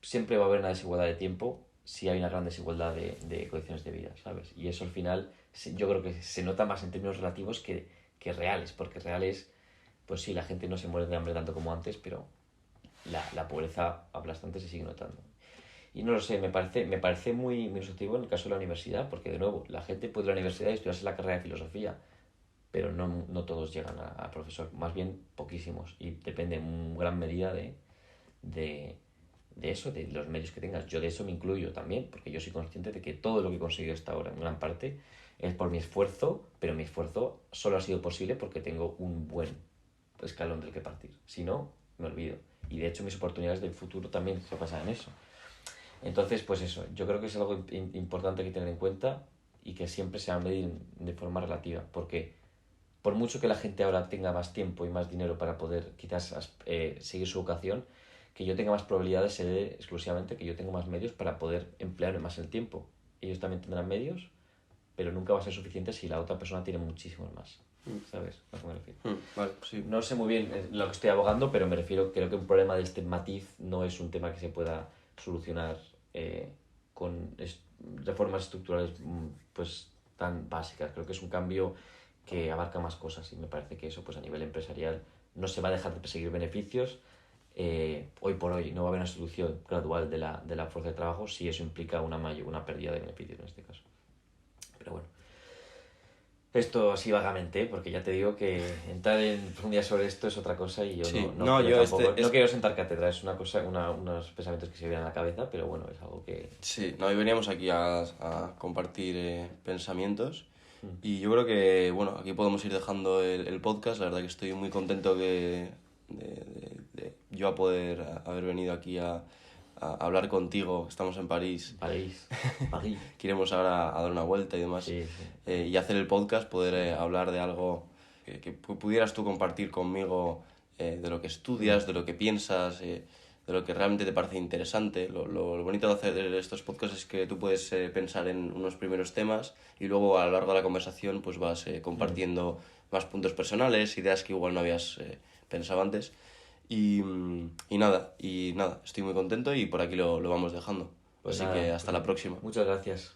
siempre va a haber una desigualdad de tiempo si hay una gran desigualdad de condiciones de vida, ¿sabes? Y eso al final yo creo que se nota más en términos relativos que reales, porque reales, pues sí, la gente no se muere de hambre tanto como antes, pero la pobreza aplastante se sigue notando. Y no lo sé, me parece muy ilustrativo en el caso de la universidad, porque de nuevo, la gente puede ir a la universidad y estudiarse la carrera de filosofía, pero no todos llegan a profesor, más bien poquísimos, y depende en gran medida de eso, de los medios que tengas. Yo de eso me incluyo también, porque yo soy consciente de que todo lo que he conseguido hasta ahora, en gran parte, es por mi esfuerzo, pero mi esfuerzo solo ha sido posible porque tengo un buen escalón del que partir. Si no, me olvido. Y de hecho mis oportunidades del futuro también se basan en eso. Entonces, pues eso, yo creo que es algo importante que tener en cuenta y que siempre se va a medir de forma relativa, porque por mucho que la gente ahora tenga más tiempo y más dinero para poder quizás seguir su vocación, que yo tenga más probabilidades se debe exclusivamente que yo tengo más medios para poder emplearme más el tiempo. Ellos también tendrán medios, pero nunca va a ser suficiente si la otra persona tiene muchísimos más. ¿Sabes a qué me refiero? Vale, sí. No sé muy bien lo que estoy abogando, pero me refiero, creo que un problema de este matiz no es un tema que se pueda solucionar con reformas estructurales pues tan básicas. Creo que es un cambio que abarca más cosas y me parece que eso pues a nivel empresarial no se va a dejar de perseguir beneficios. Hoy por hoy no va a haber una solución gradual de la fuerza de trabajo si eso implica una pérdida de beneficios en este caso. Pero bueno, esto así vagamente, porque ya te digo que entrar en profundidad sobre esto es otra cosa y yo Sí. no quiero sentar cátedra, es una cosa, unos pensamientos que se vienen a la cabeza, pero bueno, es algo que... Sí, no, hoy veníamos aquí a compartir pensamientos y yo creo que, bueno, aquí podemos ir dejando el podcast. La verdad que estoy muy contento de yo a poder haber venido aquí a hablar contigo. Estamos en París. París. Que iremos ahora a dar una vuelta y demás. Sí. Y hacer el podcast, poder hablar de algo que pudieras tú compartir conmigo, de lo que estudias, de lo que piensas, de lo que realmente te parece interesante. Lo bonito de hacer estos podcasts es que tú puedes pensar en unos primeros temas y luego a lo largo de la conversación pues vas compartiendo más puntos personales, ideas que igual no habías pensado antes. Y nada, estoy muy contento y por aquí lo vamos dejando. Pues así nada, que hasta la próxima. Muchas gracias.